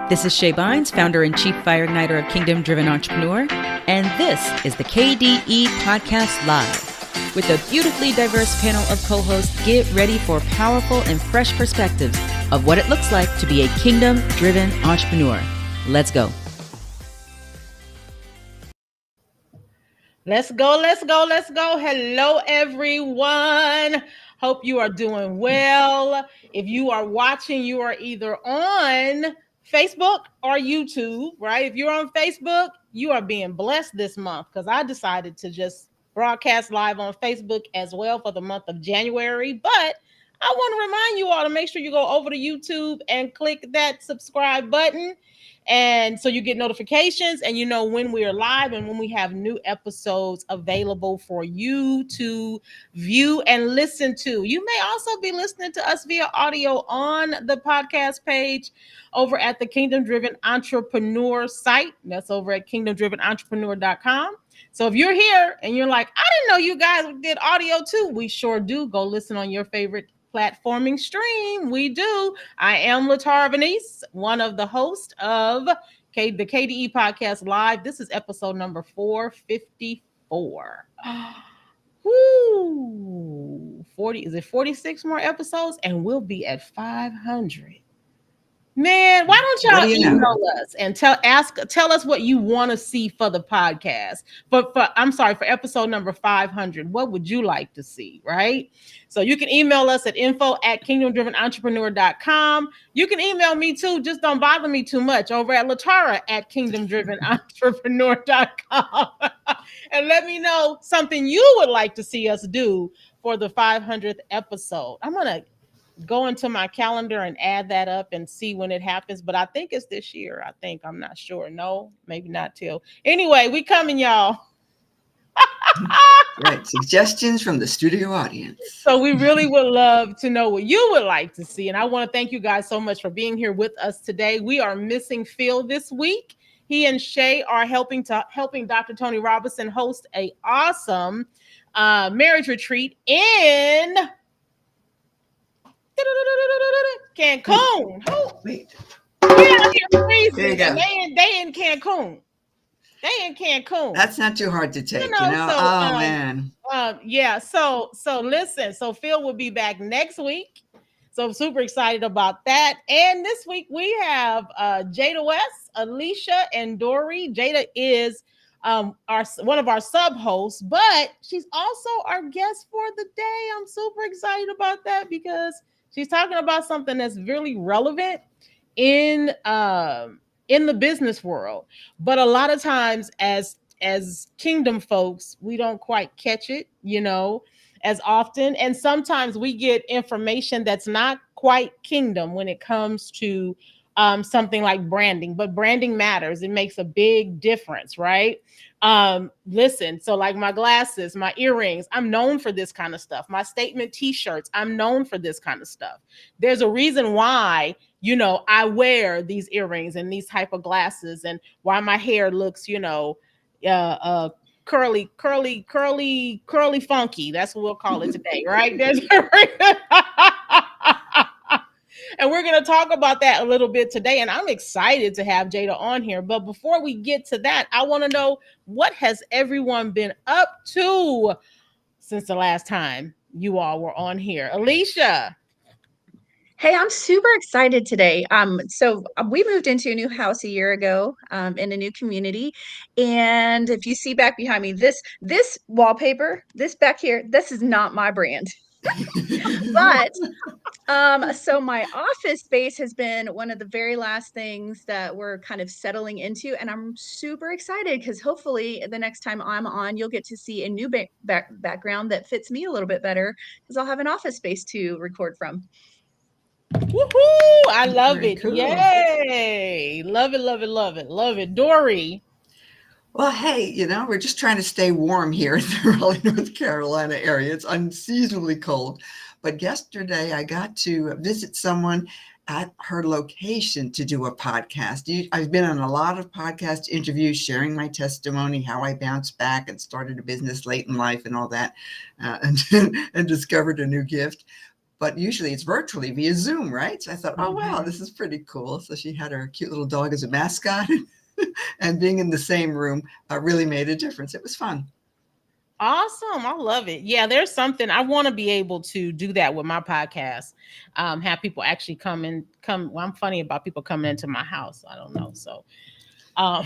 This is Shay Bynes, founder and chief fire igniter of Kingdom Driven Entrepreneur, and this is the KDE Podcast Live. With a beautifully diverse panel of co-hosts, get ready for powerful and fresh perspectives of what it looks like to be a Kingdom Driven Entrepreneur. Let's go. Let's go, let's go, let's go. Hello, everyone. Hope you are doing well. If you are watching, you are either on Facebook or YouTube, right? If you're on Facebook, you are being blessed this month because I decided to just broadcast live on Facebook as well for the month of January. But I want to remind you all to make sure you go over to YouTube and click that subscribe button. And so you get notifications and you know when we are live and when we have new episodes available for you to view and listen to. You may also be listening to us via audio on the podcast page over at the Kingdom Driven Entrepreneur site. That's over at kingdomdrivenentrepreneur.com. So if you're here and you're like, I didn't know you guys did audio too. We sure do. Go listen on your favorite platforming stream. We do. I am Latara Venice, one of the hosts of the KDE Podcast Live. This is episode number 454. Woo! 46 more episodes and we'll be at 500. Man, why don't y'all email us and tell us what you want to see for the podcast? For episode number 500. What would you like to see, right? So you can email us at info@kingdomdrivenentrepreneur.com. You can email me too. Just don't bother me too much over at latara@kingdomdrivenentrepreneur.com. And let me know something you would like to see us do for the 500th episode. I'm going to go into my calendar and add that up and see when it happens. But I think it's this year. I'm not sure. No, maybe not till. Anyway, we coming, y'all. Right. Suggestions from the studio audience. So we really would love to know what you would like to see. And I want to thank you guys so much for being here with us today. We are missing Phil this week. He and Shay are helping Dr. Tony Robinson host a awesome marriage retreat in Cancun. Wait. Yeah, freezing. There you go. They in Cancun. That's not too hard to take, So, man. Yeah. So listen. So Phil will be back next week. So I'm super excited about that. And this week we have Jada West, Alicia, and Dory. Jada is one of our sub-hosts, but she's also our guest for the day. I'm super excited about that because she's talking about something that's really relevant in the business world. But a lot of times as Kingdom folks, we don't quite catch it, as often. And sometimes we get information that's not quite Kingdom when it comes to something like branding, but branding matters. It makes a big difference, right? Listen, so like my glasses, my earrings, I'm known for this kind of stuff. My statement t-shirts, I'm known for this kind of stuff. There's a reason why, I wear these earrings and these type of glasses and why my hair looks, curly funky. That's what we'll call it today, right? And we're going to talk about that a little bit today. And I'm excited to have Jada on here. But before we get to that, I want to know, what has everyone been up to since the last time you all were on here? Alicia. Hey, I'm super excited today. So we moved into a new house a year ago, in a new community. And if you see back behind me, this wallpaper, this back here, this is not my brand. But so my office space has been one of the very last things that we're kind of settling into, and I'm super excited because hopefully the next time I'm on, you'll get to see a new background that fits me a little bit better because I'll have an office space to record from. Woohoo! I love Very it. cool. Yay! Love it, love it, love it, love it. Dory. Well, hey, we're just trying to stay warm here in the Raleigh, North Carolina area. It's unseasonably cold. But yesterday I got to visit someone at her location to do a podcast. I've been on a lot of podcast interviews, sharing my testimony, how I bounced back and started a business late in life and all that, and discovered a new gift. but usually it's virtually via Zoom, right? So I thought, oh, wow, Mhm. this is pretty cool. So she had her cute little dog as a mascot, and being in the same room really made a difference. It was fun. Awesome. I love it. Yeah, there's something I want to be able to do that with my podcast. Have people actually come. Well, I'm funny about people coming into my house. I don't know. So um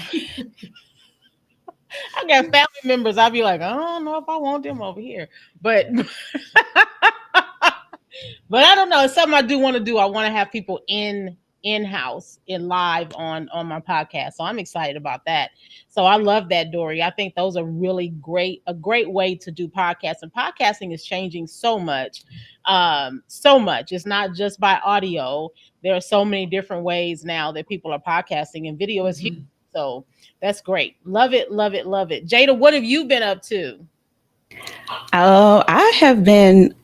I got family members. I'll be like, I don't know if I want them over here. But but I don't know. It's something I do want to do. I want to have people in house in live on my podcast. So I'm excited about that. So I love that, Dory. I think those are really a great way to do podcasts. And podcasting is changing so much. So much. It's not just by audio. There are so many different ways now that people are podcasting, and video is huge. Mhm. So that's great. Love it, love it, love it. Jada, what have you been up to? Oh, I've been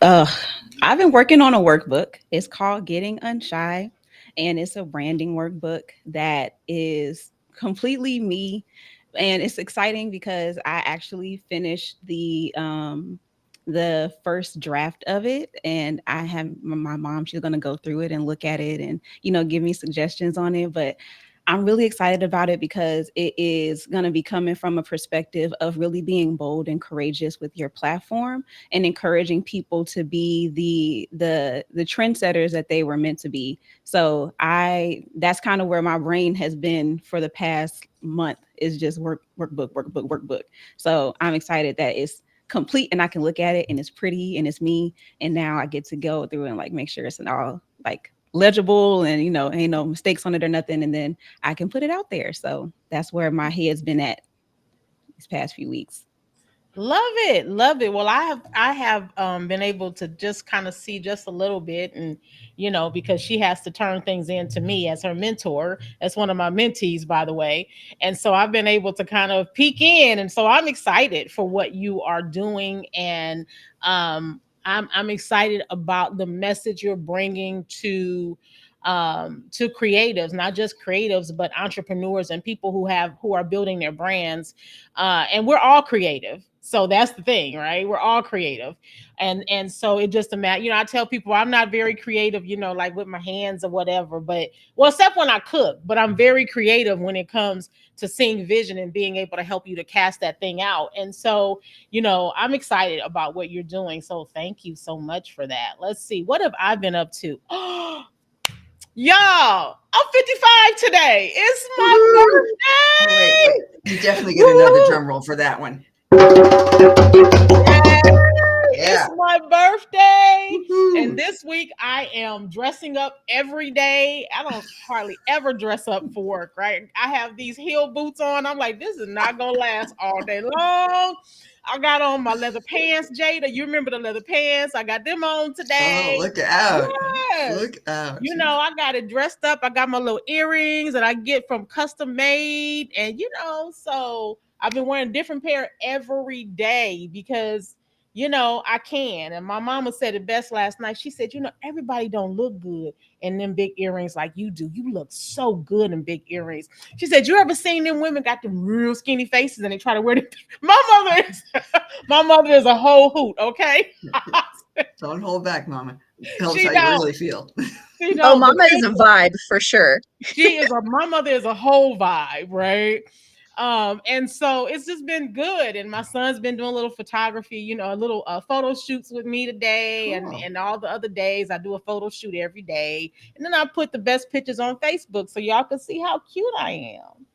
working on a workbook. It's called Getting Unshy, and it's a branding workbook that is completely me. And it's exciting because I actually finished the first draft of it, and I have my mom, she's going to go through it and look at it and, give me suggestions on it. But I'm really excited about it because it is going to be coming from a perspective of really being bold and courageous with your platform and encouraging people to be the trendsetters that they were meant to be. So that's kind of where my brain has been for the past month, is just workbook. So I'm excited that it's complete and I can look at it and it's pretty and it's me. And now I get to go through and like make sure it's all like legible and ain't no mistakes on it or nothing, and then I can put it out there. So that's where my head's been at these past few weeks. Love it, love it. Well, I have been able to just kind of see just a little bit, and because she has to turn things in to me as her mentor. That's one of my mentees, by the way. And so I've been able to kind of peek in, and so I'm excited for what you are doing, and I'm excited about the message you're bringing to creatives, not just creatives, but entrepreneurs and people who are building their brands. And we're all creative. So that's the thing, right? We're all creative. And so it just a matter, I tell people I'm not very creative, like with my hands or whatever, but well, except when I cook, but I'm very creative when it comes to seeing vision and being able to help you to cast that thing out. And so, I'm excited about what you're doing. So thank you so much for that. Let's see. What have I been up to? Y'all, I'm 55 today. It's my Woohoo! Oh, wait. birthday. You definitely get another Woo! drum roll for that one. It's Yeah. my birthday. And Woohoo! this week I am dressing up every day. I don't hardly ever dress up for work, right? I have these heel boots on. I'm like, this is not going to last all day long. I got on my leather pants, Jada. You remember the leather pants? I got them on Oh, today. look out. Yes. Look out. I got it dressed up. I got my little earrings that I get from custom made. And, so I've been wearing a different pair every day because, I can. And my mama said it best last night. She said, everybody don't look good in them big earrings like you do. You look so good in big earrings. She said, you ever seen them women got them real skinny faces and they try to wear them? My mother is a whole hoot, okay? Don't hold back, Mama. Tell us She how you don't. really feel. She Oh, don't. But mama is a vibe for sure. my mother is a whole vibe, right? And so it's just been good. And my son's been doing a little photography, a little photo shoots with me today, and Cool. all the other days I do a photo shoot every day, and then I put the best pictures on Facebook so y'all can see how cute I am,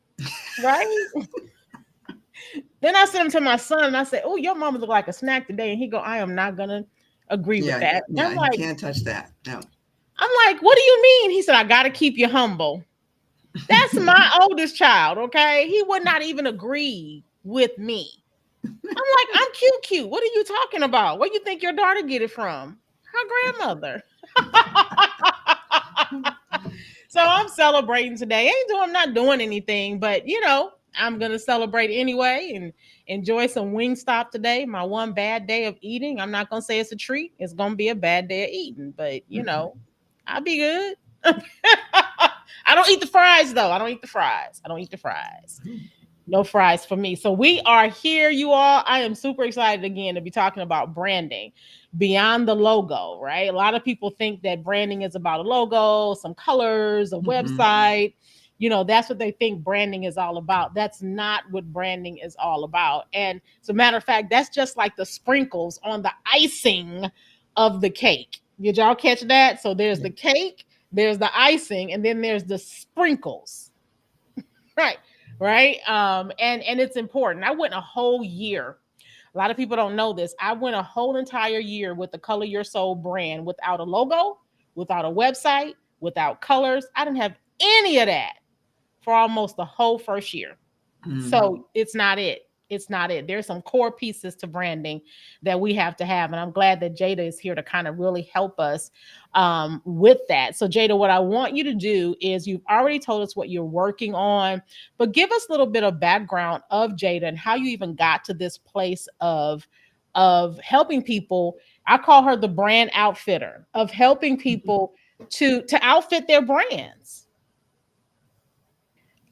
right? Then I sent them to my son and I said, "Oh, your mama look like a snack today," and he go, "I am not gonna agree with Yeah, that." And yeah, you can't touch that. No. I'm like, "What do you mean?" He said, "I got to keep you humble." That's my oldest child, okay? He would not even agree with me. I'm like, I'm cute. What are you talking about? Where you think your daughter get it from? Her grandmother. So I'm celebrating today. I'm not doing anything, but I'm gonna celebrate anyway and enjoy some Wingstop today. My one bad day of eating. I'm not gonna say it's a treat. It's gonna be a bad day of eating, but I'll be good. I don't eat the fries though. I don't eat the fries. No fries for me. So we are here, you all. I am super excited again to be talking about branding beyond the logo, right? A lot of people think that branding is about a logo, some colors, a Mhm. website. That's what they think branding is all about. That's not what branding is all about. And as a matter of fact, that's just like the sprinkles on the icing of the cake. Did y'all catch that? So there's Yeah. the cake, there's the icing, and then there's the sprinkles. Right. Right. And it's important. I went a whole year. A lot of people don't know this. I went a whole entire year with the Color Your Soul brand without a logo, without a website, without colors. I didn't have any of that for almost the whole first year. Mm. So it's not it. It's not it. There's some core pieces to branding that we have to have. And I'm glad that Jada is here to kind of really help us with that. So, Jada, what I want you to do is you've already told us what you're working on, but give us a little bit of background of Jada and how you even got to this place of helping people. I call her the brand outfitter, of helping people to outfit their brands.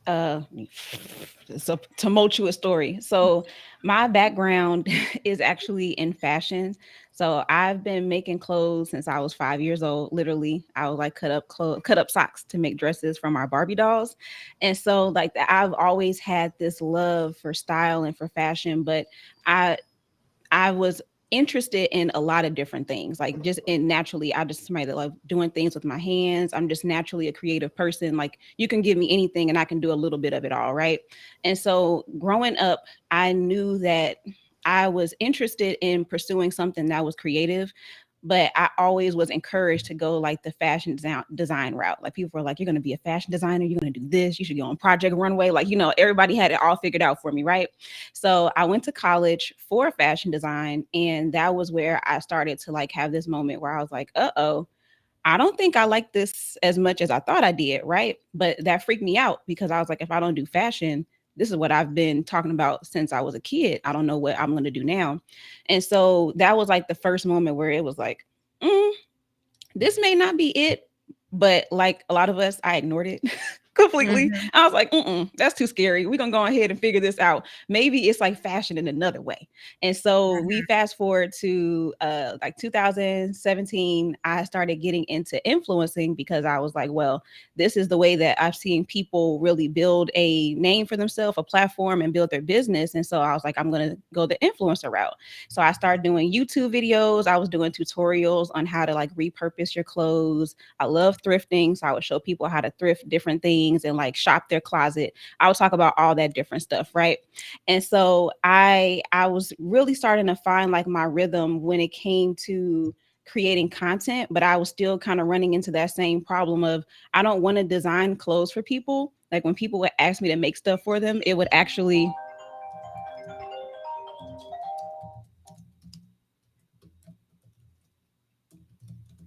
uh it's a tumultuous story. So my background is actually in fashion. So I've been making clothes since I was 5 years old. Literally, I would like cut up socks to make dresses from our Barbie dolls. And so like I've always had this love for style and for fashion, but I I was interested in a lot of different things. Like just and naturally, I just somebody that love doing things with my hands. I'm just naturally a creative person. Like you can give me anything and I can do a little bit of it all, right? And so growing up, I knew that I was interested in pursuing something that was creative, but I always was encouraged to go like the design route. Like people were like, "You're going to be a fashion designer. You're going to do this. You should go on Project Runway." Like everybody had it all figured out for me, right? So I went to college for fashion design, and that was where I started to like have this moment where I was like, "Uh oh." I don't think I like this as much as I thought I did, right? But that freaked me out because I was like, if I don't do fashion, this is what I've been talking about since I was a kid. I don't know what I'm going to do now. And so that was like the first moment where it was like, mm, this may not be it, but like a lot of us, I ignored it completely. Mhm. I was like, that's too scary. We're gonna go ahead and figure this out. Maybe it's like fashion in another way. And so we fast forward to like 2017. I started getting into influencing because I was like, well, this is the way that I've seen people really build a name for themselves, a platform, and build their business. And so I was like, I'm gonna go the influencer route. So I started doing YouTube videos. I was doing tutorials on how to like repurpose your clothes. I love thrifting. So I would show people how to thrift different things and like shop their closet. I would talk about all that different stuff, right? And so I was really starting to find like my rhythm when it came to creating content, but I was still kind of running into that same problem of I don't want to design clothes for people. Like when people would ask me to make stuff for them, it would actually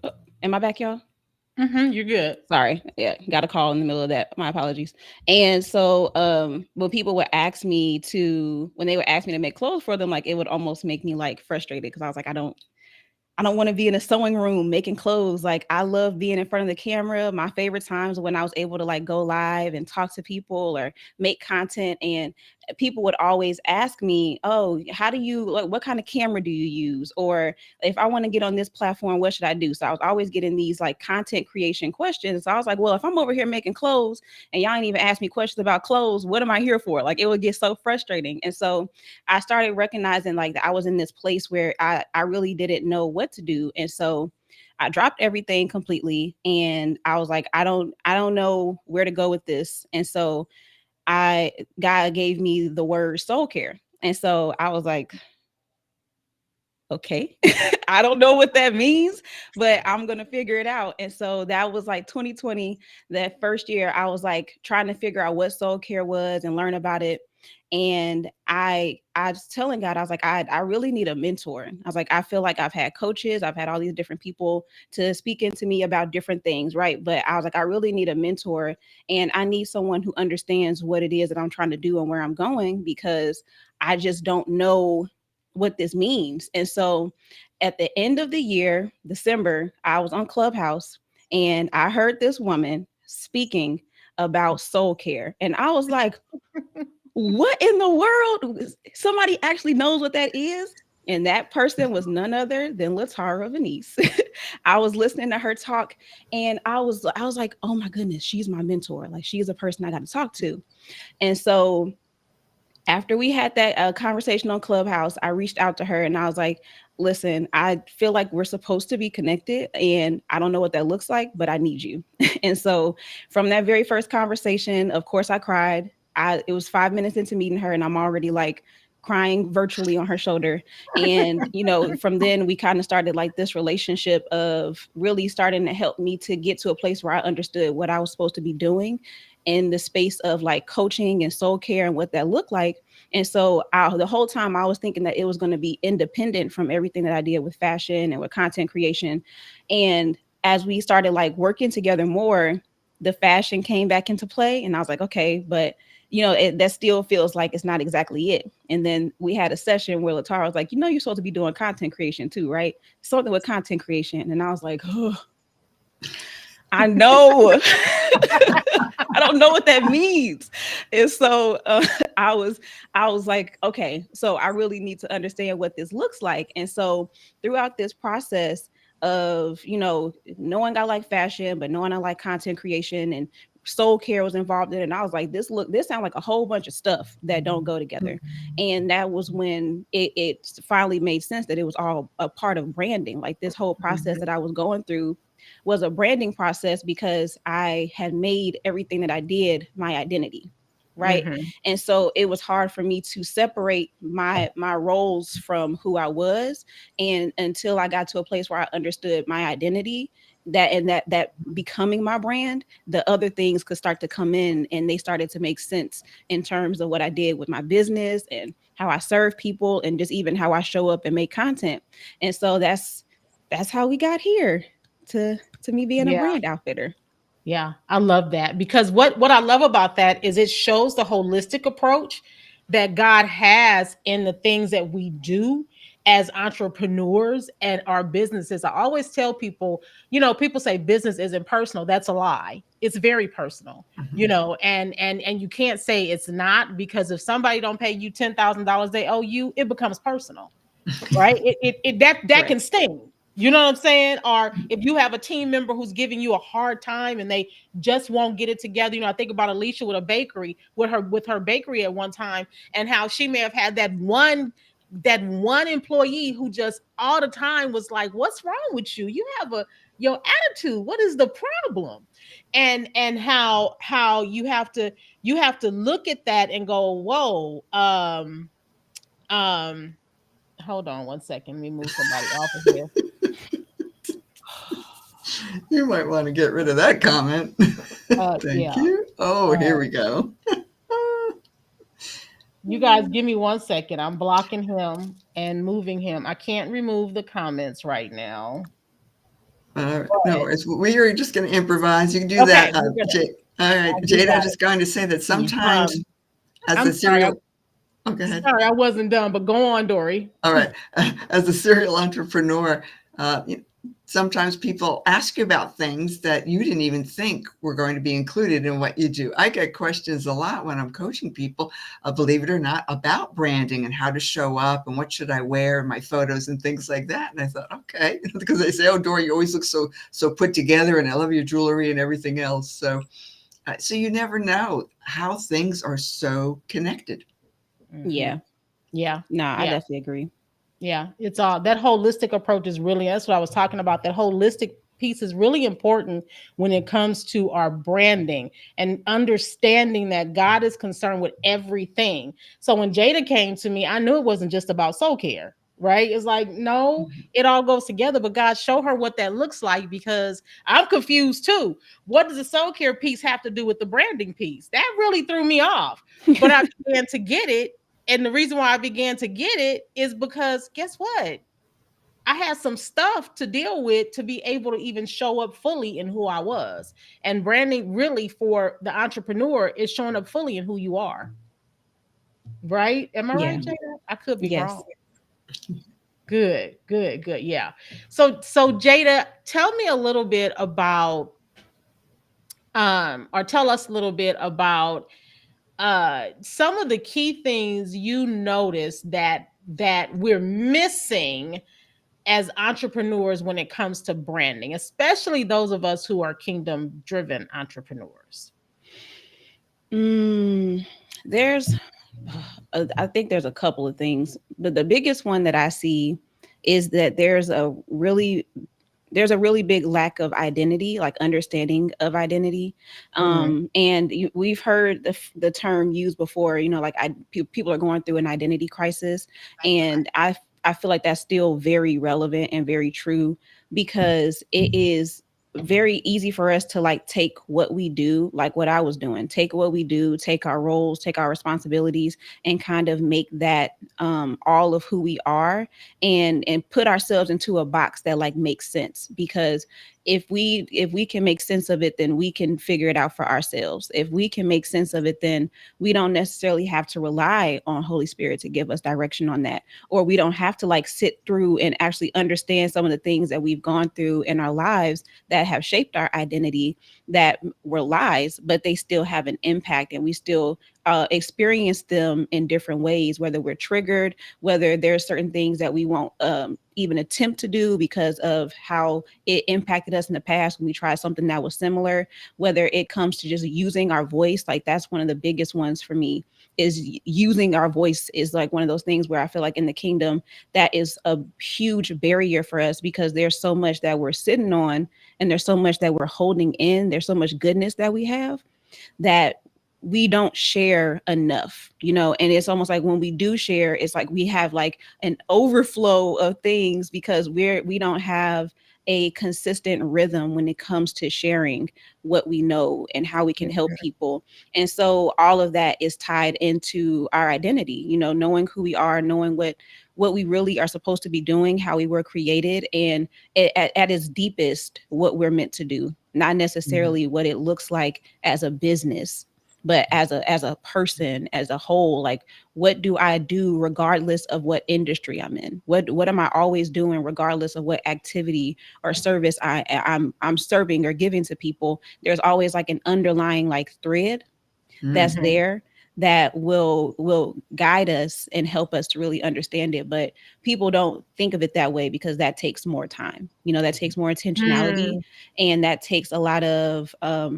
oh, am I back, y'all? You're good. Sorry. Yeah, got a call in the middle of that. My apologies. And so when people would ask me to when they would ask me to make clothes for them, like it would almost make me like frustrated because I was like, I don't want to be in a sewing room making clothes. Like I love being in front of the camera. My favorite times when I was able to like go live and talk to people or make content. And people would always ask me, "Oh, how do you like what kind of camera do you use?" Or if I want to get on this platform, what should I do? So I was always getting these like content creation questions. So I was like, well, if I'm over here making clothes and y'all ain't even ask me questions about clothes, what am I here for? Like it would get so frustrating. And so I started recognizing like that I was in this place where I really didn't know what to do. And so I dropped everything completely and I was like, I don't know where to go with this. And so I God gave me the word soul care. And so I was like, okay, I don't know what that means, but I'm going to figure it out. And so that was like 2020, that first year, I was like trying to figure out what soul care was and learn about it. And I was telling God, I was like, I really need a mentor. I was like, I feel like I've had coaches, I've had all these different people to speak into me about different things, right? But I was like, I really need a mentor and I need someone who understands what it is that I'm trying to do and where I'm going because I just don't know what this means. And so at the end of the year, December, I was on Clubhouse and I heard this woman speaking about soul care. And I was like, what in the world? Somebody actually knows what that is. And that person was none other than Latara Venice. I was listening to her talk and I was like, oh my goodness, she's my mentor. Like she's a person I got to talk to. And so after we had that conversation on Clubhouse, I reached out to her and I was like, listen, I feel like we're supposed to be connected and I don't know what that looks like, but I need you. And so from that very first conversation, of course, I cried. It was 5 minutes into meeting her and I'm already like crying virtually on her shoulder. And, from then we kind of started like this relationship of really starting to help me to get to a place where I understood what I was supposed to be doing in the space of like coaching and soul care and what that looked like. And so the whole time I was thinking that it was going to be independent from everything that I did with fashion and with content creation. And as we started like working together more, the fashion came back into play. And I was like, okay, but that still feels like it's not exactly it. And then we had a session where Latara was like, you're supposed to be doing content creation too, right? Something with content creation. And I was like, oh, I know. I don't know what that means. And so I was like, okay, so I really need to understand what this looks like. And so throughout this process of, knowing I like fashion, but knowing I like content creation and soul care was involved in it. And I was like, this sounds like a whole bunch of stuff that don't go together. And that was when it finally made sense that it was all a part of branding. Like this whole process that I was going through was a branding process because I had made everything that I did my identity. Right. Mm-hmm. And so it was hard for me to separate my roles from who I was. And until I got to a place where I understood my identity, that becoming my brand, the other things could start to come in and they started to make sense in terms of what I did with my business and how I serve people and just even how I show up and make content. And so that's how we got here to me being a brand outfitter. Yeah, I love that because what I love about that is it shows the holistic approach that God has in the things that we do as entrepreneurs and our businesses. I always tell people, people say business isn't personal. That's a lie. It's very personal, and you can't say it's not, because if somebody don't pay you $10,000 they owe you, it becomes personal. Right? That can sting. You know what I'm saying? Or if you have a team member who's giving you a hard time and they just won't get it together. I think about Alicia with a bakery, with her bakery at one time, and how she may have had that one employee who just all the time was like, "What's wrong with you? You have your attitude. What is the problem?" And how you have to look at that and go, "Whoa, hold on one second. Let me move somebody off of here." You might want to get rid of that comment. Thank you. Oh, here we go. You guys give me 1 second. I'm blocking him and moving him. I can't remove the comments right now. No worries. We are just going to improvise. You can do that. All right, Jada, I'm just going to say that sometimes as a serial... Oh, go ahead. Sorry, I wasn't done, but go on, Dory. All right. As a serial entrepreneur, sometimes people ask you about things that you didn't even think were going to be included in what you do. I get questions a lot when I'm coaching people, believe it or not, about branding and how to show up and what should I wear in my photos and things like that. And I thought, okay, because they say, "Oh, Dory, you always look so put together, and I love your jewelry and everything else." So you never know how things are so connected. Yeah. I definitely agree. Yeah, it's all that holistic approach is really, that's what I was talking about. That holistic piece is really important when it comes to our branding and understanding that God is concerned with everything. So when Jada came to me, I knew it wasn't just about soul care, right? It's like, no, it all goes together, but God, show her what that looks like, because I'm confused too. What does the soul care piece have to do with the branding piece? That really threw me off, but I began to get it. And the reason why I began to get it is because guess what? I had some stuff to deal with to be able to even show up fully in who I was. And branding really for the entrepreneur is showing up fully in who you are. Right? Am I right, Jada? I could be wrong. Good. Yeah. So Jada, tell me a little bit about or tell us a little bit about some of the key things you notice that we're missing as entrepreneurs when it comes to branding, especially those of us who are kingdom driven entrepreneurs? Mm, there's, I think there's a couple of things, but the biggest one that I see is that there's a really big lack of identity, like understanding of identity. And we've heard the term used before, like people are going through an identity crisis. And I feel like that's still very relevant and very true, because it is very easy for us to like take what we do, like what I was doing, take what we do, take our roles, take our responsibilities, and kind of make that all of who we are, and put ourselves into a box that like makes sense. Because if we can make sense of it, then we can figure it out for ourselves. If we can make sense of it, then we don't necessarily have to rely on Holy Spirit to give us direction on that, or we don't have to like sit through and actually understand some of the things that we've gone through in our lives that have shaped our identity, that were lies, but they still have an impact, and we still experience them in different ways, whether we're triggered, whether there are certain things that we won't even attempt to do because of how it impacted us in the past when we tried something that was similar, whether it comes to just using our voice. Like that's one of the biggest ones for me, is using our voice is like one of those things where I feel like in the kingdom, that is a huge barrier for us, because there's so much that we're sitting on, and there's so much that we're holding in. There's so much goodness that we have that we don't share enough, and it's almost like when we do share, it's like we have like an overflow of things, because we don't have a consistent rhythm when it comes to sharing what we know and how we can help people. And so all of that is tied into our identity, knowing who we are, knowing what we really are supposed to be doing, how we were created, and at its deepest, what we're meant to do, not necessarily what it looks like as a business, but as a person, as a whole. Like, what do I do regardless of what industry I'm in? What am I always doing regardless of what activity or service I'm serving or giving to people? There's always like an underlying like thread that's there that will guide us and help us to really understand it. But people don't think of it that way, because that takes more time, that takes more intentionality, and that takes a lot of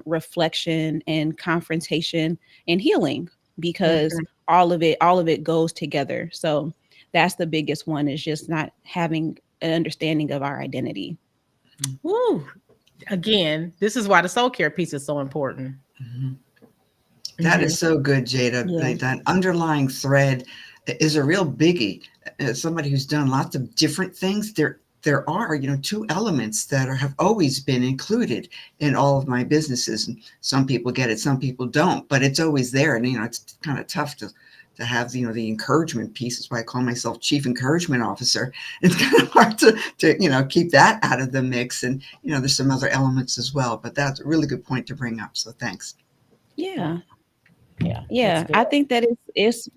reflection and confrontation and healing, because all of it goes together. So that's the biggest one, is just not having an understanding of our identity. Woo. Again, this is why the soul care piece is so important. That is so good, Jada. Yeah. That underlying thread is a real biggie. As somebody who's done lots of different things, there are, two elements that have always been included in all of my businesses. And some people get it, some people don't, but it's always there. And, it's kind of tough to have, the encouragement piece. Is why I call myself Chief Encouragement Officer. It's kind of hard to keep that out of the mix. And, there's some other elements as well, but that's a really good point to bring up. So thanks. Yeah. Yeah. Yeah. I think that it's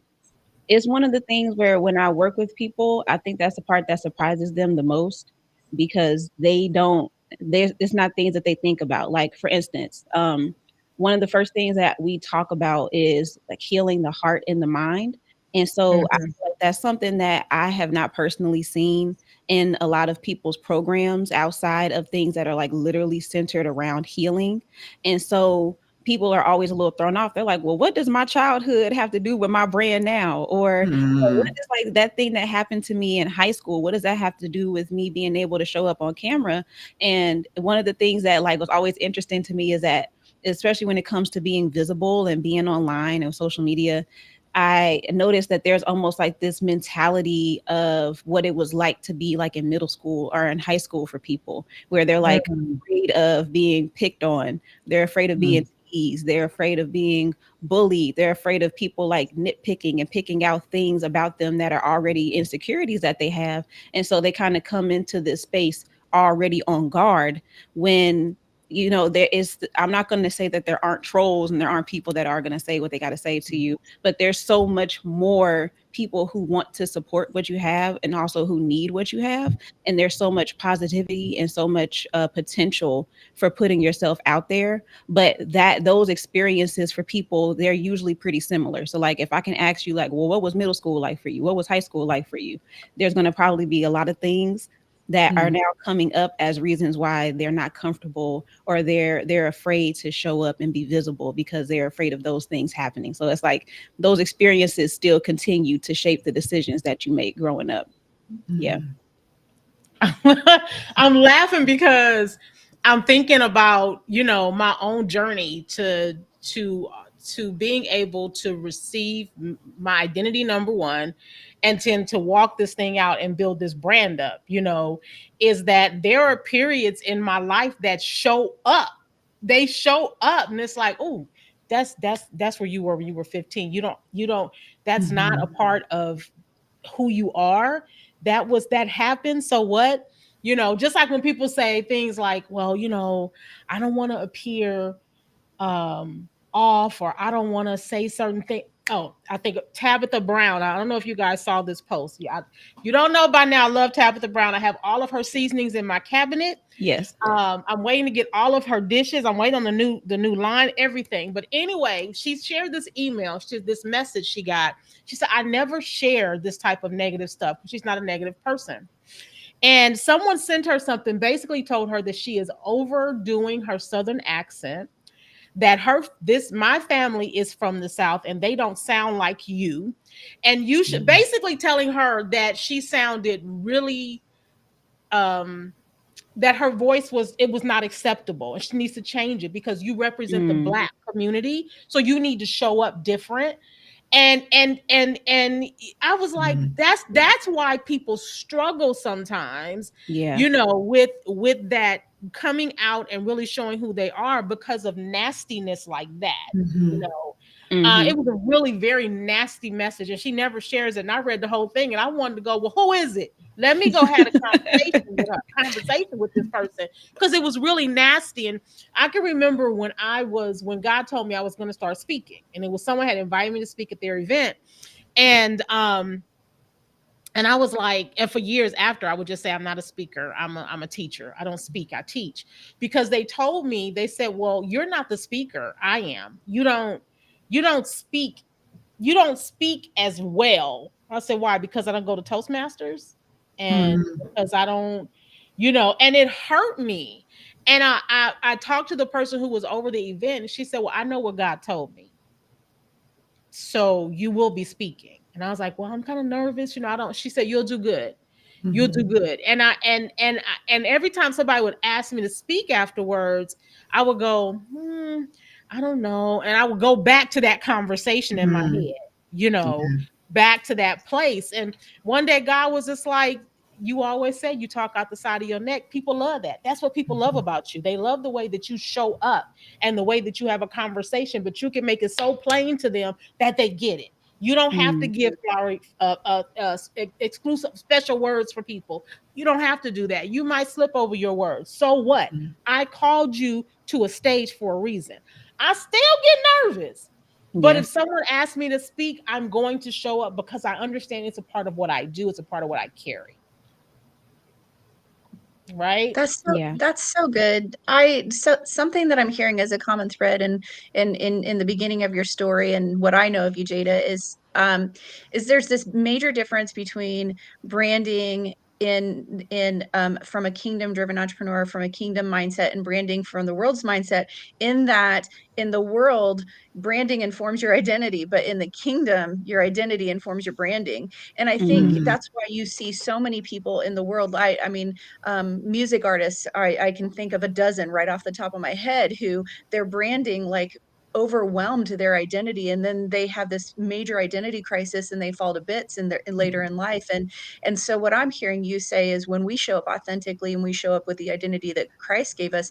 one of the things where when I work with people, I think that's the part that surprises them the most, because it's not things that they think about. Like, for instance, one of the first things that we talk about is like healing the heart and the mind. And so I feel like that's something that I have not personally seen in a lot of people's programs, outside of things that are like literally centered around healing. And so people are always a little thrown off. They're like, well, what does my childhood have to do with my brand now? Or what is like that thing that happened to me in high school? What does that have to do with me being able to show up on camera? And one of the things that like was always interesting to me is that, especially when it comes to being visible and being online and social media, I noticed that there's almost like this mentality of what it was like to be like in middle school or in high school for people, where they're like afraid of being picked on. They're afraid of being teased. They're afraid of being bullied. They're afraid of people like nitpicking and picking out things about them that are already insecurities that they have. And so they kind of come into this space already on guard, when there is, I'm not going to say that there aren't trolls and there aren't people that are going to say what they got to say to you, but there's so much more people who want to support what you have and also who need what you have. And there's so much positivity and so much potential for putting yourself out there. But those experiences for people, they're usually pretty similar. So like, if I can ask you like, well, what was middle school like for you? What was high school like for you? There's going to probably be a lot of things that are now coming up as reasons why they're not comfortable, or they're afraid to show up and be visible because they're afraid of those things happening. So it's like those experiences still continue to shape the decisions that you make growing up. Yeah. I'm laughing because I'm thinking about, my own journey to being able to receive my identity, number one, and then to walk this thing out and build this brand up, is that there are periods in my life that show up. They show up and it's like, oh, that's where you were when you were 15. You don't that's not a part of who you are. That happened. So what? Just like when people say things like, well, I don't want to appear off, or I don't want to say certain things. Oh, I think Tabitha Brown. I don't know if you guys saw this post. Yeah, you don't know by now. I love Tabitha Brown. I have all of her seasonings in my cabinet. Yes. I'm waiting to get all of her dishes. I'm waiting on the new line, everything. But anyway, she shared this email, this message she got. She said, I never share this type of negative stuff. She's not a negative person. And someone sent her something, basically told her that she is overdoing her Southern accent, that my family is from the South and they don't sound like you. And you should, basically telling her that she sounded really, that her voice was not acceptable and she needs to change it because you represent the Black community. So you need to show up different. And I was like, that's why people struggle sometimes, Yeah. with that coming out and really showing who they are because of nastiness like that. It was a really very nasty message, and she never shares it. And I read the whole thing, and I wanted to go, well, who is it? Let me go have a conversation with this person, because it was really nasty. And I can remember when God told me I was going to start speaking, and it was someone had invited me to speak at their event, and I was like, and for years after, I would just say, I'm not a speaker. I'm a teacher. I don't speak. I teach. Because they told me, they said, well, you're not the speaker. I am. You don't speak. You don't speak as well. I said, why? Because I don't go to Toastmasters, and because I don't, and it hurt me. And I talked to the person who was over the event, and she said, well, I know what God told me. So you will be speaking. And I was like, well, I'm kind of nervous. I don't, she said, you'll do good. You'll do good. And every time somebody would ask me to speak afterwards, I would go, I don't know. And I would go back to that conversation in my head, back to that place. And one day God was just like, you always say you talk out the side of your neck. People love that. That's what people love about you. They love the way that you show up and the way that you have a conversation, but you can make it so plain to them that they get it. You don't have to give exclusive special words for people. You don't have to do that. You might slip over your words. So what? I called you to a stage for a reason. I still get nervous. But if someone asks me to speak, I'm going to show up because I understand it's a part of what I do. It's a part of what I carry. Right? That's so good. Something that I'm hearing as a common thread in the beginning of your story, and what I know of you, Jada, is there's this major difference between branding in from a kingdom driven entrepreneur, from a kingdom mindset, and branding from the world's mindset, in that in the world, branding informs your identity, but in the kingdom, your identity informs your branding. And I think that's why you see so many people in the world. I mean, music artists, I can think of a dozen right off the top of my head, who their branding like overwhelmed their identity, and then they have this major identity crisis and they fall to bits later in life. And so what I'm hearing you say is, when we show up authentically and we show up with the identity that Christ gave us,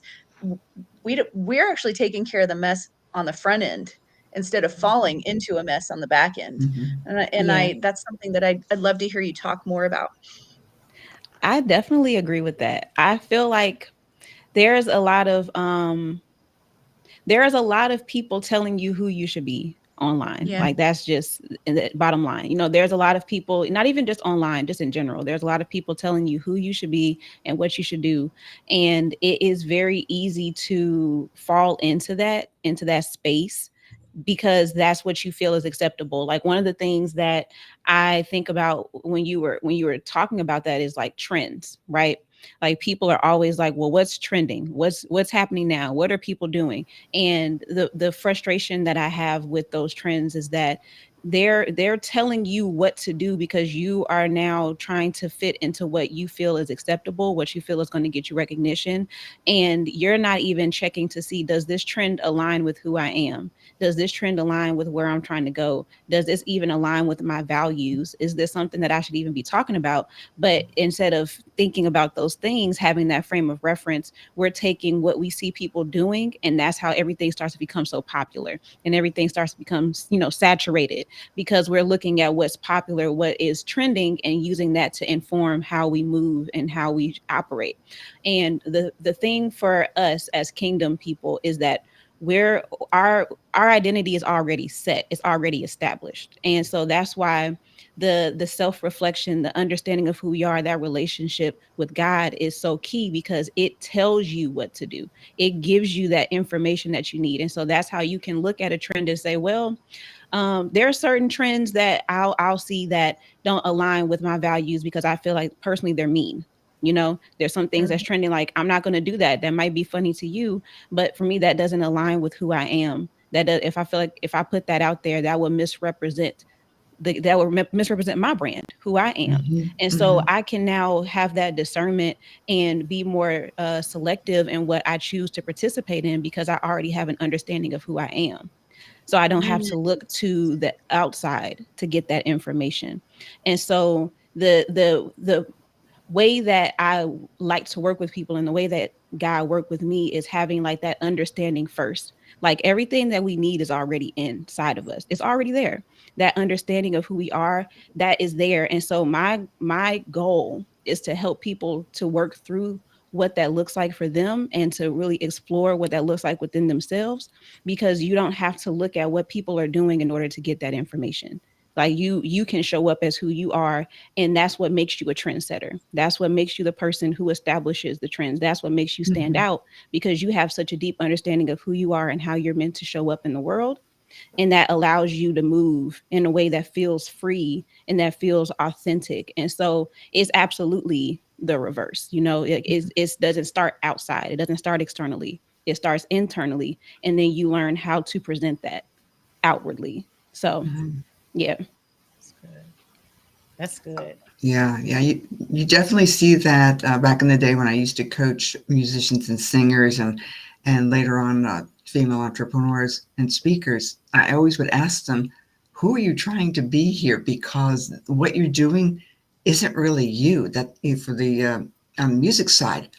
we're actually taking care of the mess on the front end instead of falling into a mess on the back end. And that's something that I'd love to hear you talk more about. I definitely agree with that. I feel like there's a lot of there's a lot of people telling you who you should be online. Yeah. Like that's just the bottom line. You know, there's a lot of people, not even just online, just in general. There's a lot of people telling you who you should be and what you should do. And it is very easy to fall into that space because that's what you feel is acceptable. Like one of the things that I think about when you were talking about that is like trends, right? Like people are always like, well, what's trending? What's happening now? What are people doing? And the frustration that I have with those trends is that they're telling you what to do because you are now trying to fit into what you feel is acceptable, what you feel is going to get you recognition, and you're not even checking to see, does this trend align with who I am? Does this trend align with where I'm trying to go? Does this even align with my values? Is this something that I should even be talking about? But instead of thinking about those things, having that frame of reference, we're taking what we see people doing, and that's how everything starts to become so popular, and everything starts to become, saturated, because we're looking at what's popular, what is trending, and using that to inform how we move and how we operate. And the thing for us as kingdom people is that we're our identity is already set, it's already established. And so that's why the self-reflection, the understanding of who we are, that relationship with God is so key, because it tells you what to do. It gives you that information that you need. And so that's how you can look at a trend and say, well, there are certain trends that I'll see that don't align with my values because I feel like personally they're mean. You know, there's some things that's trending, like I'm not going to do that. That might be funny to you, but for me, that doesn't align with who I am. If I feel like if I put that out there, that will misrepresent misrepresent my brand, who I am. Mhm, And so mhm, I can now have that discernment and be more selective in what I choose to participate in, because I already have an understanding of who I am. So I don't have Mm, to look to the outside to get that information. And so the way that I like to work with people and the way that God worked with me is having like that understanding first. Like everything that we need is already inside of us. It's already there. That understanding of who we are, that is there. And so my goal is to help people to work through what that looks like for them, and to really explore what that looks like within themselves, because you don't have to look at what people are doing in order to get that information. Like you can show up as who you are, and that's what makes you a trendsetter. That's what makes you the person who establishes the trends. That's what makes you stand mhm, out, because you have such a deep understanding of who you are and how you're meant to show up in the world. And that allows you to move in a way that feels free and that feels authentic. And so it's absolutely the reverse. It doesn't start outside, it doesn't start externally, it starts internally. And then you learn how to present that outwardly. So, mhm. yeah. That's good. That's good. Yeah, yeah. You definitely see that back in the day when I used to coach musicians and singers, and later on female entrepreneurs and speakers. I always would ask them, "Who are you trying to be here?" Because what you're doing isn't really you. That for the on the music side,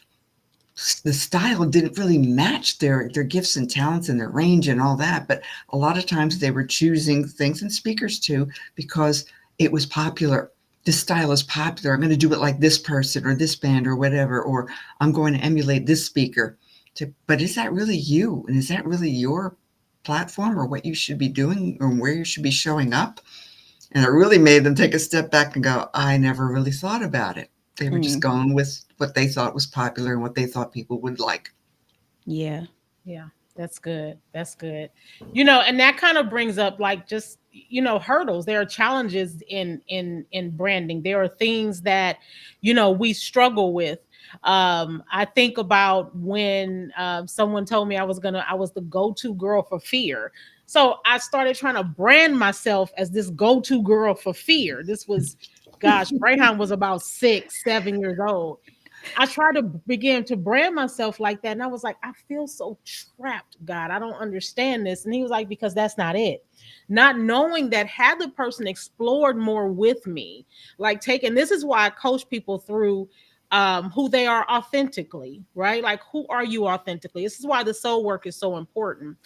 the style didn't really match their gifts and talents and their range and all that. But a lot of times they were choosing things, and speakers too, because it was popular. This style is popular. I'm going to do it like this person or this band or whatever, or I'm going to emulate this speaker. But is that really you? And is that really your platform, or what you should be doing, or where you should be showing up? And it really made them take a step back and go, I never really thought about it. They were just Mm, going with what they thought was popular and what they thought people would like. yeah. Yeah, that's good. That's good. And that kind of brings up like just hurdles. There are challenges in branding. There are things that we struggle with. I think about when someone told me I was the go-to girl for fear. So I started trying to brand myself as this go-to girl for fear. This was, gosh, Brayhan was about 6, 7 years old. I tried to begin to brand myself like that. And I was like, I feel so trapped, God. I don't understand this. And he was like, because that's not it. Not knowing that had the person explored more with me, like taking this is why I coach people through who they are authentically, right? Like, who are you authentically? This is why the soul work is so important.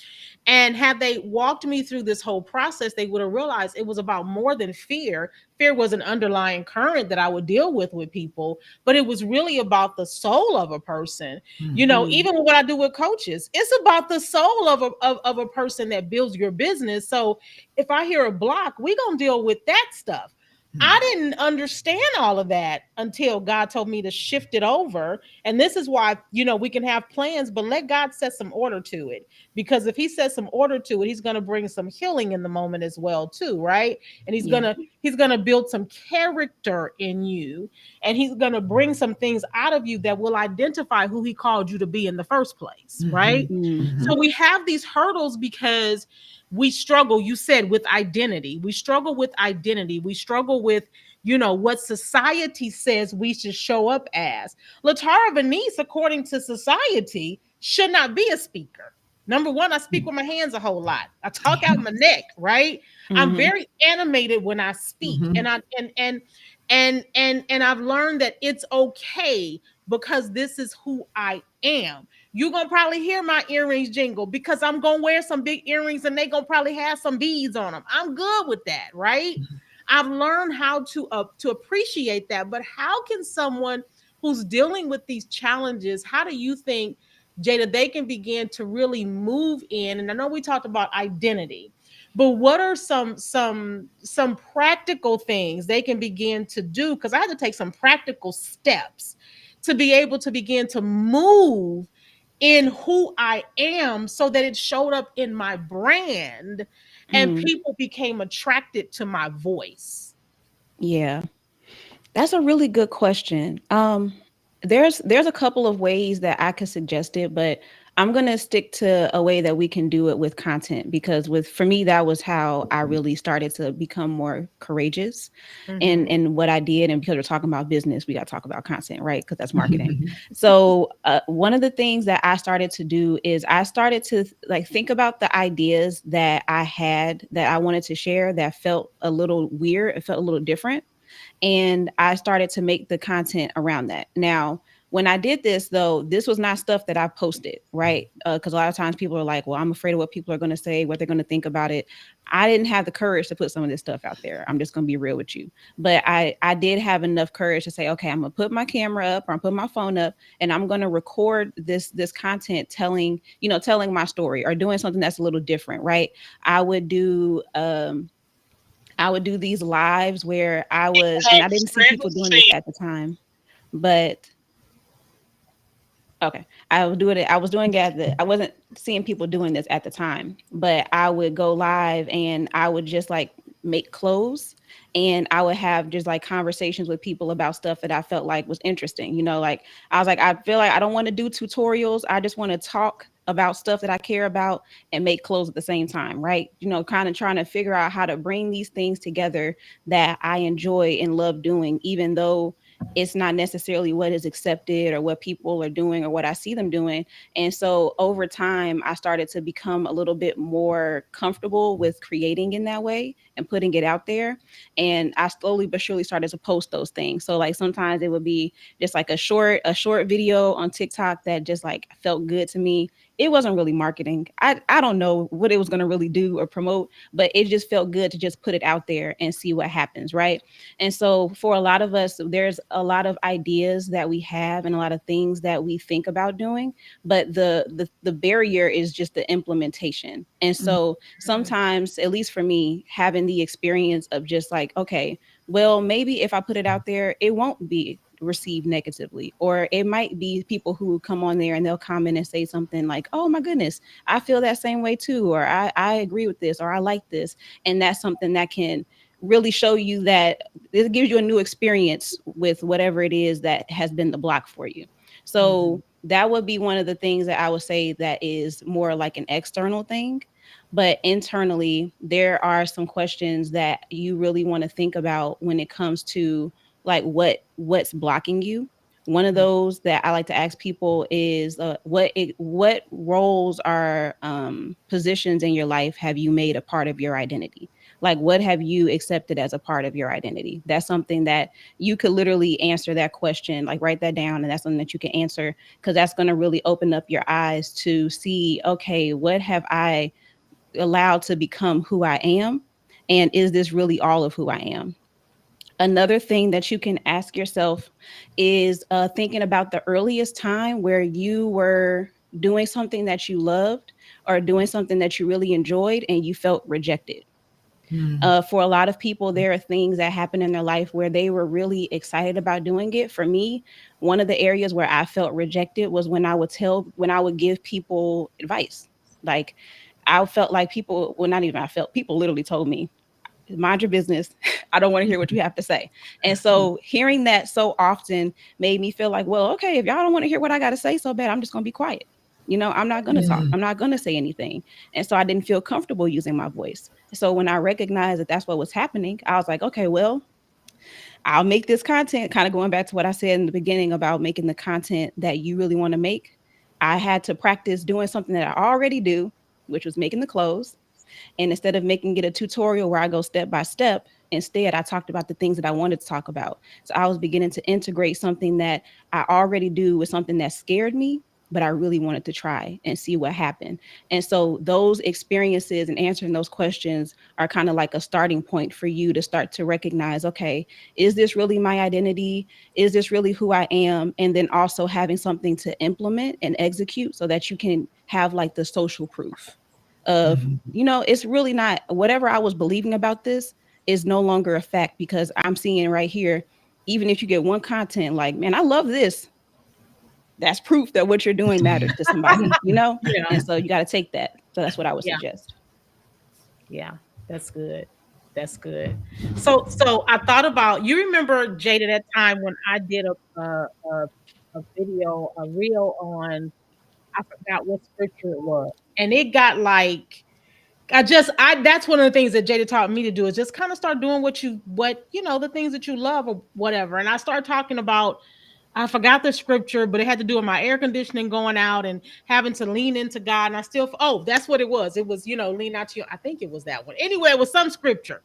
And had they walked me through this whole process, they would have realized it was about more than fear. Fear was an underlying current that I would deal with people, but it was really about the soul of a person. You know, Mm. even what I do with coaches, it's about the soul of a person that builds your business. So if I hear a block, we're going to deal with that stuff. I didn't understand all of that until God told me to shift it over. And this is why, you know, we can have plans, but let God set some order to it. Because if he sets some order to it, he's going to bring some healing in the moment as well, too, right? And Yeah. he's going to build some character in you, and he's going to bring some things out of you that will identify who he called you to be in the first place, right? Mm-hmm. So we have these hurdles because we struggle, you said, with identity. We struggle with identity. We struggle with, you know, what society says we should show up as. Latara Venice, according to society, should not be a speaker. Number one, I speak with my hands a whole lot. I talk out my neck, right? I'm Mm-hmm. very animated when I speak. And I've learned that it's okay because this is who I am. You're gonna probably hear my earrings jingle because I'm gonna wear some big earrings and they gonna probably have some beads on them. I'm good with that, right? I've learned how to appreciate that. But how can someone who's dealing with these challenges, how do you think, Jada, they can begin to really move in? And I know we talked about identity, but what are some practical things they can begin to do? Because I had to take some practical steps to be able to begin to move in who I am so that it showed up in my brand and Mm. people became attracted to my voice. Yeah. That's a really good question. There's a couple of ways that I could suggest it, but I'm gonna stick to a way that we can do it with content because with for me that was how I really started to become more courageous Mhm. in what I did. And because we're talking about business, we got to talk about content, right? Because that's marketing. So one of the things that I started to do is I started to like think about the ideas that I had that I wanted to share that felt a little weird. It felt a little different, and I started to make the content around that. Now, when I did this, though, this was not stuff that I posted, right? Because a lot of times people are like, well, I'm afraid of what people are going to say, what they're going to think about it. I didn't have the courage to put some of this stuff out there. I'm just going to be real with you. But I did have enough courage to say, okay, I'm going to put my camera up or I'm put my phone up and I'm going to record this content telling my story or doing something that's a little different, right? I would do I would do these lives where I was, and I didn't see people doing this at the time, but okay, I would do it. I was doing it I wasn't seeing people doing this at the time, but I would go live and I would just like make clothes and I would have just like conversations with people about stuff that I felt like was interesting. Like I was like, I feel like I don't want to do tutorials. I just want to talk about stuff that I care about and make clothes at the same time, right? Kind of trying to figure out how to bring these things together that I enjoy and love doing, even though it's not necessarily what is accepted or what people are doing or what I see them doing. And so over time, I started to become a little bit more comfortable with creating in that way and putting it out there. And I slowly but surely started to post those things. So like sometimes it would be just like a short video on TikTok that just like felt good to me. It wasn't really marketing. I don't know what it was going to really do or promote, but it just felt good to just put it out there and see what happens, right? And so for a lot of us, there's a lot of ideas that we have and a lot of things that we think about doing, but the barrier is just the implementation. And so sometimes, at least for me, having the experience of just like, okay, well, maybe if I put it out there, it won't be received negatively, or it might be people who come on there and they'll comment and say something like, oh my goodness, I feel that same way too, or I agree with this, or I like this. And that's something that can really show you that it gives you a new experience with whatever it is that has been the block for you. So that would be one of the things that I would say that is more like an external thing. But internally, there are some questions that you really want to think about when it comes to like what's blocking you. One of those that I like to ask people is what roles or positions in your life have you made a part of your identity? Like, what have you accepted as a part of your identity? That's something that you could literally answer that question, like write that down, and that's something that you can answer, because that's going to really open up your eyes to see, okay, what have I allowed to become who I am? And is this really all of who I am? Another thing that you can ask yourself is thinking about the earliest time where you were doing something that you loved or doing something that you really enjoyed and you felt rejected. For a lot of people, there are things that happen in their life where they were really excited about doing it. For me, one of the areas where I felt rejected was when I would give people advice. Like, I felt like people, well, not even I felt, people literally told me, mind your business. I don't want to hear what you have to say. And so hearing that so often made me feel like, well, okay, if y'all don't want to hear what I got to say so bad, I'm just going to be quiet. I'm not going to talk. I'm not going to say anything. And so I didn't feel comfortable using my voice. So when I recognized that that's what was happening, I was like, okay, well, I'll make this content, kind of going back to what I said in the beginning about making the content that you really want to make. I had to practice doing something that I already do, which was making the clothes. And instead of making it a tutorial where I go step by step, instead, I talked about the things that I wanted to talk about. So I was beginning to integrate something that I already do with something that scared me, but I really wanted to try and see what happened. And so those experiences and answering those questions are kind of like a starting point for you to start to recognize, okay, is this really my identity? Is this really who I am? And then also having something to implement and execute so that you can have like the social proof of, it's really not, whatever I was believing about this is no longer a fact, because I'm seeing right here, even if you get one content like, man, I love this, that's proof that what you're doing matters to somebody, Yeah. And so you got to take that. So that's what I would Yeah. suggest. Yeah. That's good. That's good. So I thought about, you remember, Jada, that time when I did a video, a reel on, I forgot what scripture it was. And it got like, that's one of the things that Jada taught me to do, is just kind of start doing the things that you love or whatever. And I started talking about, I forgot the scripture, but it had to do with my air conditioning going out and having to lean into God. And I still, that's what it was. It was, lean out to you. I think it was that one. Anyway, it was some scripture.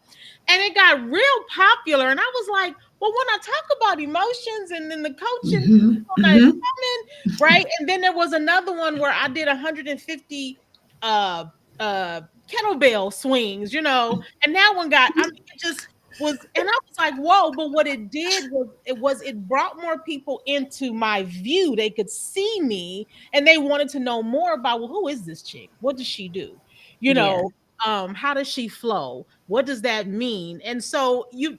And it got real popular. And I was like, well, when I talk about emotions and then the coaching, that is coming, right? And then there was another one where I did 150 kettlebell swings, and that one got, I mean, it just was, and I was like, whoa. But what it did was it brought more people into my view. They could see me and they wanted to know more about, well, who is this chick? What does she do? Yeah. How does she flow? What does that mean? And so you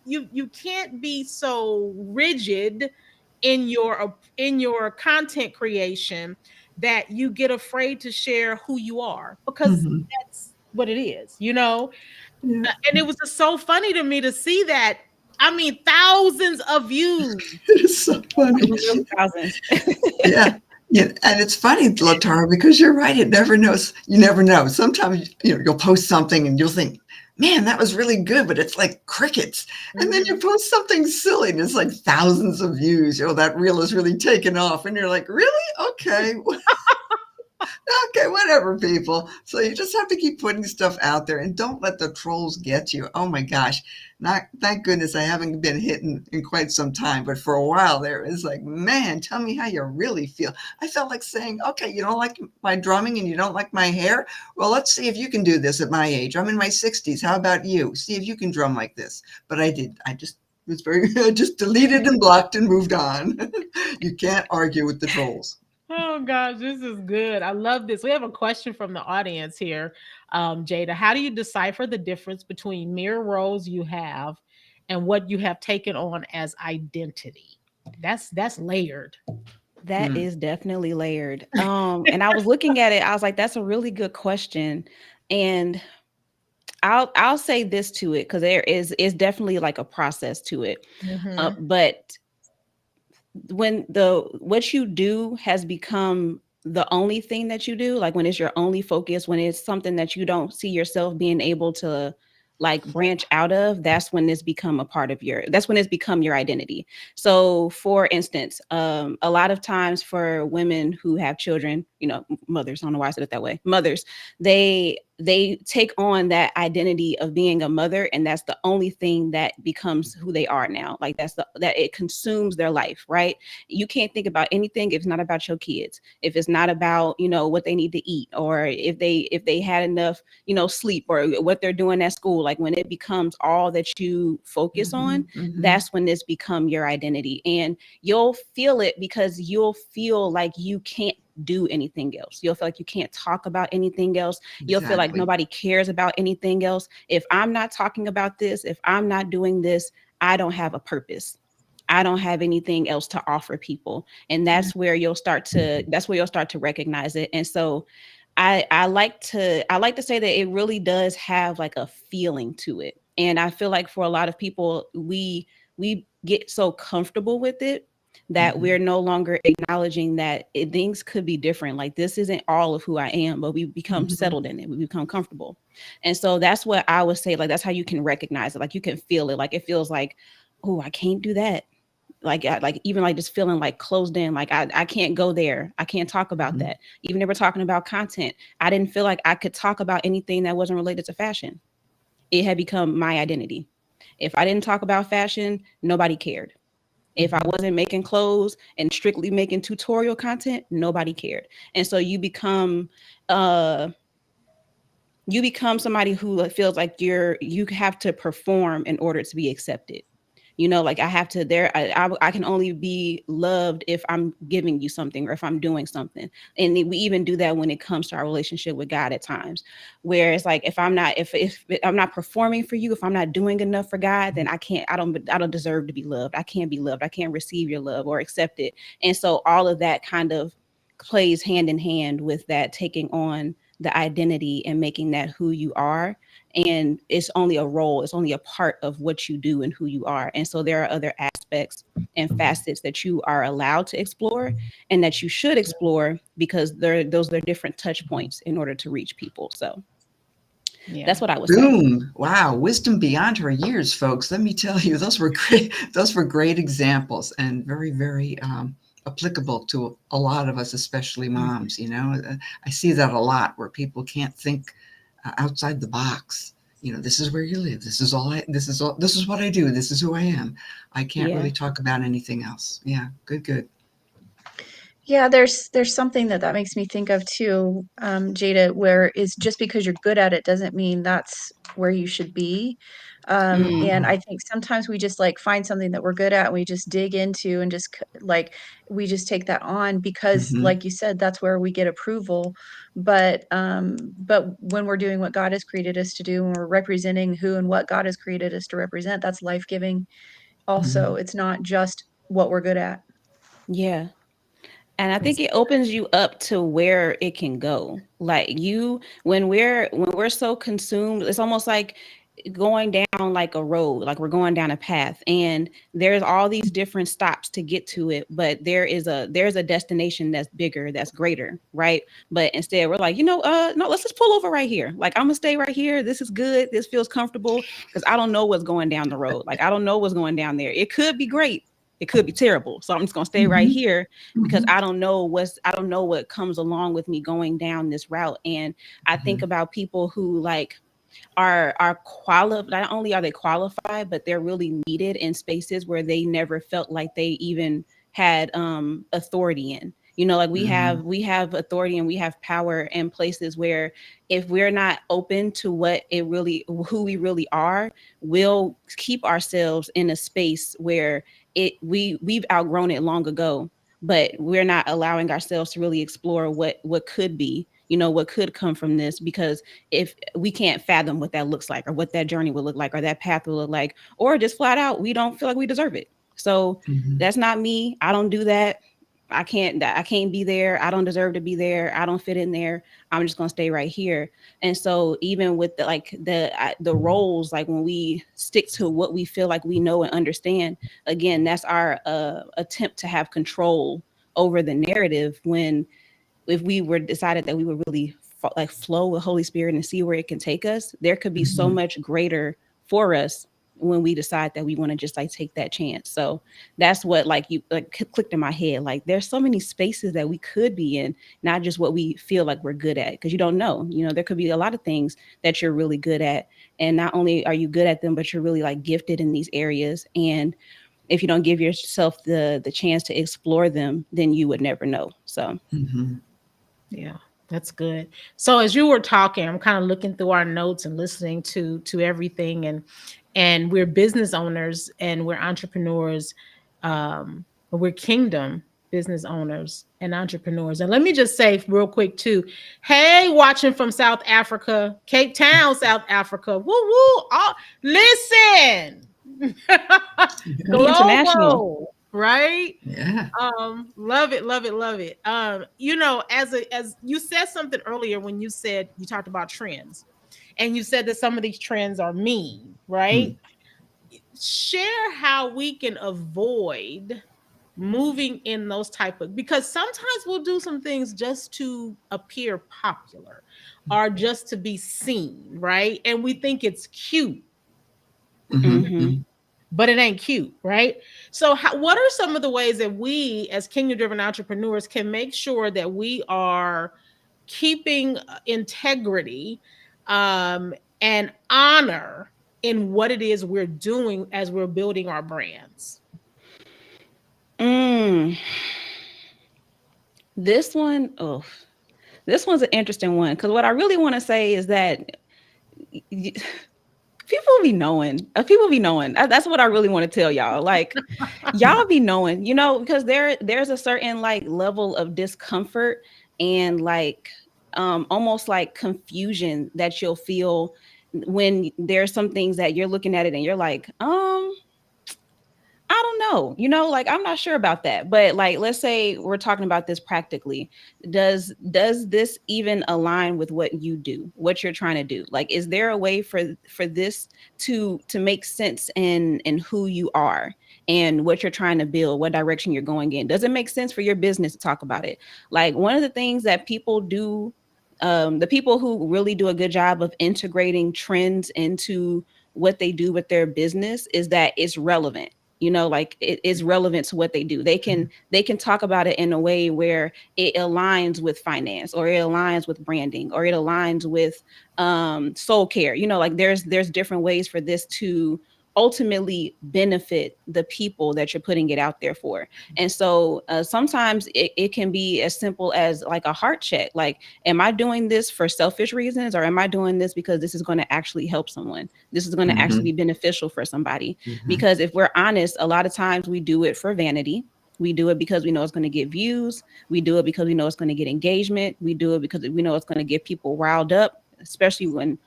can't be so rigid in your content creation that you get afraid to share who you are, because that's what it is. Yeah. And it was just so funny to me to see that. I mean, thousands of views. It is so funny. It was really thousands. Yeah. Yeah, and it's funny, Latara, because you're right. It never knows. You never know. Sometimes you'll post something and you'll think, "Man, that was really good," but it's like crickets. And then you post something silly and it's like thousands of views. That reel is really taken off, and you're like, "Really? Okay." Okay, whatever, people. So you just have to keep putting stuff out there and don't let the trolls get you. Oh my gosh. Thank goodness I haven't been hit in quite some time. But for a while there, it's like, man, tell me how you really feel. I felt like saying, okay, you don't like my drumming and you don't like my hair? Well, let's see if you can do this at my age. I'm in my 60s. How about you? See if you can drum like this. But I did. I just was just deleted and blocked and moved on. You can't argue with the trolls. Oh gosh, this is good. I love this. We have a question from the audience here. Jada, how do you decipher the difference between mere roles you have and what you have taken on as identity? That's layered. That is definitely layered. And I was looking at it, I was like, that's a really good question. And I'll say this to it, because there is definitely like a process to it. But when what you do has become the only thing that you do, like when it's your only focus, when it's something that you don't see yourself being able to like branch out of, that's when it's become that's when it's become your identity. So for instance, a lot of times for women who have children, mothers, I don't know why I said it that way, mothers, they take on that identity of being a mother, and that's the only thing that becomes who they are now. Like that it consumes their life, right? You can't think about anything if it's not about your kids, if it's not about what they need to eat, or if they had enough sleep, or what they're doing at school. Like when it becomes all that you focus on, that's when this become your identity, and you'll feel it, because you'll feel like you can't do anything else. You'll feel like you can't talk about anything else. You'll feel like nobody cares about anything else. If I'm not talking about this, if I'm not doing this, I don't have a purpose. I don't have anything else to offer people. And that's where you'll start to recognize it. And so I like to say that it really does have like a feeling to it. And I feel like for a lot of people, we get so comfortable with it that we're no longer acknowledging that things could be different. Like this isn't all of who I am, but we become settled in it. We become comfortable. And so that's what I would say. Like, that's how you can recognize it. Like you can feel it. Like it feels like, oh, I can't do that. Like even like just feeling like closed in, like I can't go there. I can't talk about that. Even if we're talking about content, I didn't feel like I could talk about anything that wasn't related to fashion. It had become my identity. If I didn't talk about fashion, nobody cared. If I wasn't making clothes and strictly making tutorial content, nobody cared. And so you become somebody who feels like you have to perform in order to be accepted. Like I have to I can only be loved if I'm giving you something or if I'm doing something. And we even do that when it comes to our relationship with God at times, where it's like, if I'm not performing for you, if I'm not doing enough for God, then I don't deserve to be loved. I can't be loved. I can't receive your love or accept it. And so all of that kind of plays hand in hand with that, taking on the identity and making that who you are. And it's only a role, it's only a part of what you do and who you are. And so there are other aspects and facets that you are allowed to explore and that you should explore, because those are different touch points in order to reach people. So that's what I would say. Boom. Wow. Wisdom beyond her years, folks. Let me tell you, those were great. Those were great examples, and very, very applicable to a lot of us, especially moms. I see that a lot, where people can't think outside the box. This is where you live. This is what I do. This is who I am. I can't really talk about anything else. Yeah. Good. Yeah, there's something that makes me think of too, Jada, where is just because you're good at it doesn't mean that's where you should be. And I think sometimes we just like find something that we're good at and we just dig into and just we just take that on because like you said, that's where we get approval. But when we're doing what God has created us to do, and we're representing who and what God has created us to represent, that's life-giving also. It's not just what we're good at. Yeah. And I think it opens you up to where it can go. Like when we're so consumed, it's almost like going down like a road, like we're going down a path, and there's all these different stops to get to it, but there's a destination that's bigger, that's greater, right? But instead we're like, no, let's just pull over right here. Like, I'm gonna stay right here. This is good. This feels comfortable, because I don't know what's going down the road. Like, I don't know what's going down there. It could be great. It could be terrible. So I'm just gonna stay right here, because I don't know what comes along with me going down this route. And I think about people who like are qualified. Not only are they qualified, but they're really needed in spaces where they never felt like they even had authority in. Like we have authority and we have power in places where, if we're not open to who we really are, we'll keep ourselves in a space where we've outgrown it long ago, but we're not allowing ourselves to really explore what could be, what could come from this, because if we can't fathom what that looks like, or what that journey will look like, or that path will look like, or just flat out, we don't feel like we deserve it. So that's not me. I don't do that. I can't be there. I don't deserve to be there. I don't fit in there. I'm just going to stay right here. And so even with the roles, like when we stick to what we feel like we know and understand, again, that's our attempt to have control over the narrative, when if we were decided that we would really flow with Holy Spirit and see where it can take us, there could be so much greater for us when we decide that we want to just like take that chance. So that's what like you like clicked in my head. Like there's so many spaces that we could be in, not just what we feel like we're good at, because you don't know. You know, there could be a lot of things that you're really good at, and not only are you good at them, but you're really like gifted in these areas. And if you don't give yourself the chance to explore them, then you would never know. So Yeah, that's good. So as you were talking, I'm kind of looking through our notes and listening to everything, and we're business owners and we're entrepreneurs, we're kingdom business owners and entrepreneurs. And let me just say real quick too, hey, watching from South Africa, Cape Town, South Africa, woo woo, listen, we international. global, right? Yeah. Love it, love it, love it. You know, as you said something earlier when you said you talked about trends, and you said that some of these trends are mean, right? Mm. Share how we can avoid moving in those type of, because sometimes we'll do some things just to appear popular or just to be seen, right? And we think it's cute, Mm-hmm. but it ain't cute, right? So, what are some of the ways that we, as kingdom driven entrepreneurs, can make sure that we are keeping integrity and honor in what it is we're doing as we're building our brands? Mm. This one, oh, this one's an interesting one, because what I really want to say is that people be knowing. People be knowing. That's what I really want to tell y'all. Like, y'all be knowing, you know, because there's a certain like level of discomfort and like almost like confusion that you'll feel when there's some things that you're looking at it and you're like, I don't know, you know, like I'm not sure about that. But like, let's say we're talking about this practically. Does this even align with what you do, what you're trying to do? Like, is there a way for this to make sense in who you are and what you're trying to build, what direction you're going in? Does it make sense for your business to talk about it? Like one of the things that people do, the people who really do a good job of integrating trends into what they do with their business is that it's relevant, you know, like it is relevant to what they do. They can talk about it in a way where it aligns with finance, or it aligns with branding, or it aligns with soul care, you know, like there's different ways for this to ultimately benefit the people that you're putting it out there for. And so sometimes it can be as simple as like a heart check, like, am I doing this for selfish reasons, or am I doing this because this is going to actually help someone, this is going to actually be beneficial for somebody? Because if we're honest, a lot of times we do it for vanity. We do it because we know it's going to get views. We do it because we know it's going to get engagement. We do it because we know it's going to get people riled up, especially when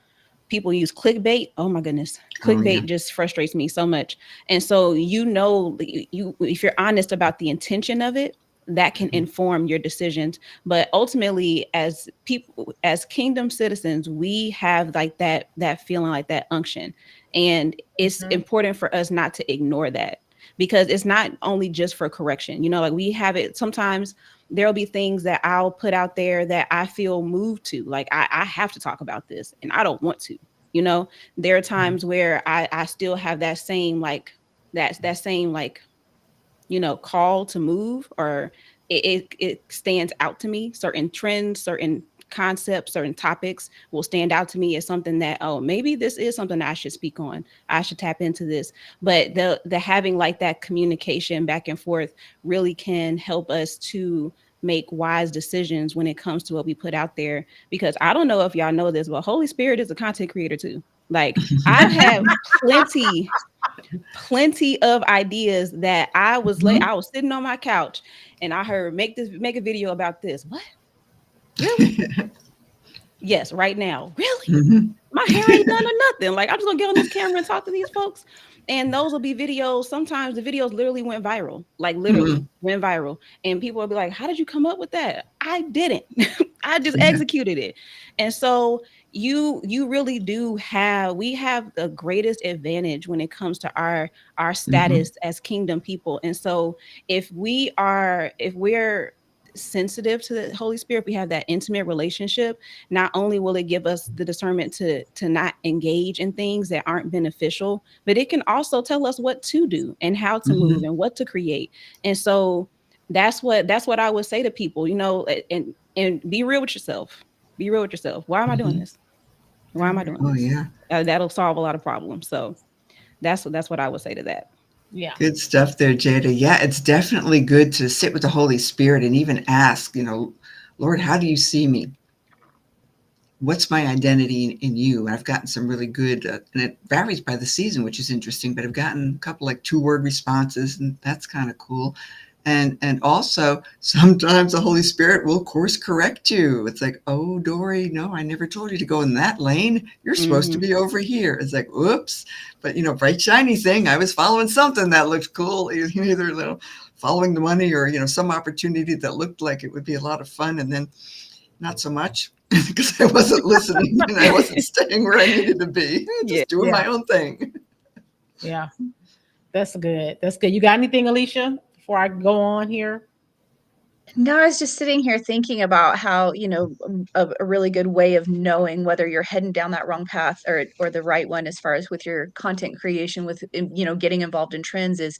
people use clickbait. Oh my goodness. Clickbait just frustrates me so much. And so, you know, you if you're honest about the intention of it, that can inform your decisions. But ultimately, as people, as kingdom citizens, we have like that feeling, like that unction. And it's important for us not to ignore that, because it's not only just for correction. You know, like we have it sometimes. There'll be things that I'll put out there that I feel moved to. Like I have to talk about this and I don't want to. You know, there are times where I still have that same like that same like, you know, call to move, or it stands out to me. Certain trends, certain concepts, certain topics will stand out to me as something that, oh, maybe this is something that I should speak on. I should tap into this. But the having like that communication back and forth really can help us to make wise decisions when it comes to what we put out there. Because I don't know if y'all know this, but Holy Spirit is a content creator too. Like I've had plenty of ideas that I was I was sitting on my couch and I heard make a video about this. What? Really? Yes, right now. Really? My hair ain't done or nothing. Like I'm just gonna get on this camera and talk to these folks. And those will be videos. Sometimes the videos literally went viral, like literally went viral. And people will be like, how did you come up with that? I didn't. I just executed it. And so you really do we have the greatest advantage when it comes to our status as kingdom people. And so if we're sensitive to the Holy Spirit, if we have that intimate relationship, not only will it give us the discernment to not engage in things that aren't beneficial, but it can also tell us what to do and how to move and what to create. And so that's what I would say to people, and be real with yourself. Be real with yourself. Why am I doing this? Why am I doing Oh, this? yeah. That'll solve a lot of problems. So that's what I would say to that. Yeah. Good stuff there, Jada. Yeah, it's definitely good to sit with the Holy Spirit and even ask, Lord, how do you see me? What's my identity in you? And I've gotten some really good, and it varies by the season, which is interesting, but I've gotten a couple like 2-word responses, and that's kind of cool. And also sometimes the Holy Spirit will course correct you. It's like, oh, Dory, no, I never told you to go in that lane. You're supposed to be over here. It's like, whoops. But, bright, shiny thing. I was following something that looked cool, either following the money or, some opportunity that looked like it would be a lot of fun. And then not so much because I wasn't listening and I wasn't staying where I needed to be. Just doing my own thing. Yeah. That's good. That's good. You got anything, Alicia, before I go on here? No, I was just sitting here thinking about how, a really good way of knowing whether you're heading down that wrong path or the right one as far as with your content creation, with, getting involved in trends is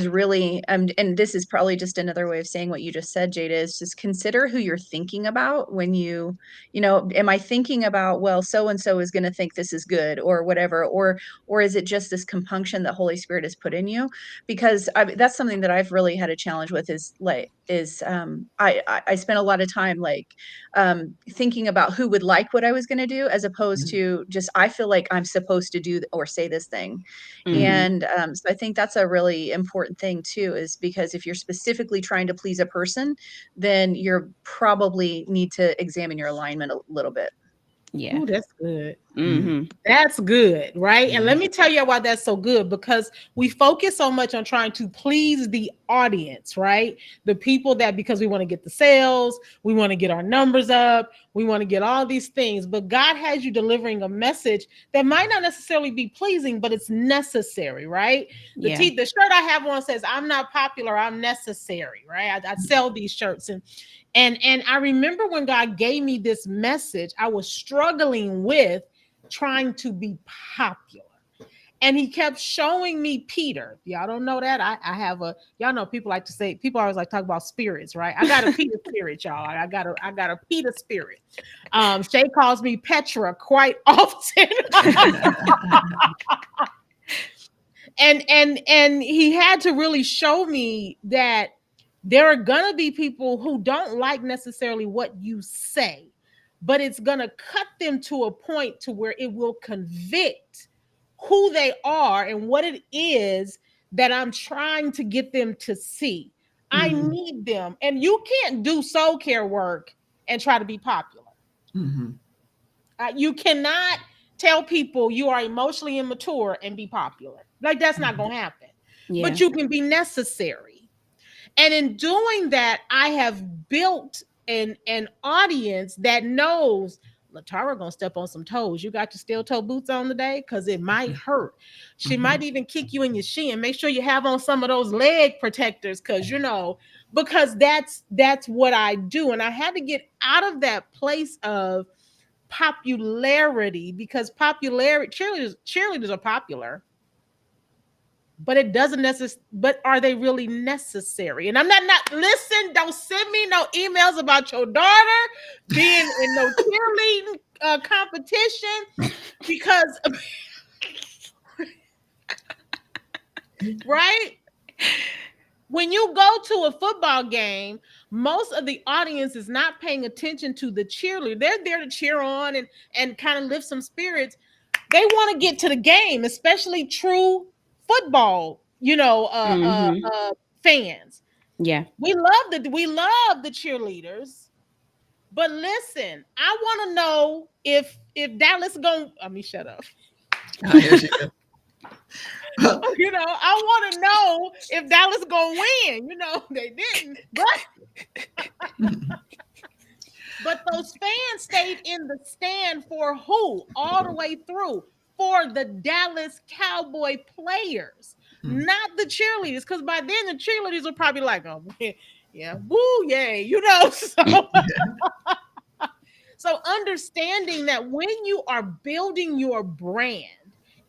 really, and this is probably just another way of saying what you just said, Jada, is just consider who you're thinking about when am I thinking about, well, so-and-so is going to think this is good or whatever, or is it just this compunction that Holy Spirit has put in you? Because that's something that I've really had a challenge with I spent a lot of time thinking about who would like what I was going to do, as opposed to just, I feel like I'm supposed to do or say this thing. And so I think that's a really important thing too, is because if you're specifically trying to please a person, then you're probably need to examine your alignment a little bit. Yeah. Oh, that's good. That's good, right? And let me tell you why that's so good, because we focus so much on trying to please the audience, right? The people because we want to get the sales, we want to get our numbers up, we want to get all these things, but God has you delivering a message that might not necessarily be pleasing, but it's necessary, right? Yeah. The shirt I have on says, "I'm not popular, I'm necessary," right? I sell these shirts, and I remember when God gave me this message, I was struggling with trying to be popular. And he kept showing me Peter. Y'all don't know that. I have y'all know people always like to talk about spirits, right? I got a Peter spirit, y'all. I got a Peter spirit. Shay calls me Petra quite often. and he had to really show me that there are gonna be people who don't like necessarily what you say, but it's gonna cut them to a point to where it will convict who they are and what it is that I'm trying to get them to see. I need them. And you can't do soul care work and try to be popular. You cannot tell people you are emotionally immature and be popular. Like, that's not going to happen. Yeah. But you can be necessary. And in doing that, I have built an audience that knows LaTara gonna step on some toes. You got your steel toe boots on today, because it might hurt. She might even kick you in your shin. Make sure you have on some of those leg protectors, because that's what I do. And I had to get out of that place of popularity, because cheerleaders are popular, but it doesn't necessarily, but are they really necessary? And I'm not listen, don't send me no emails about your daughter being in no cheerleading competition, because right, when you go to a football game, most of the audience is not paying attention to the cheerleader. They're there to cheer on and kind of lift some spirits. They want to get to the game, especially true football, fans. Yeah. We love the cheerleaders, but listen, I want to know if Dallas let me shut up. Here she goes. I want to know if Dallas gonna win. They didn't, but those fans stayed in the stand for who? All the way through, for the Dallas Cowboy players, not the cheerleaders. Because by then the cheerleaders were probably like, "Oh, Yeah. Woo, yay. So understanding that when you are building your brand,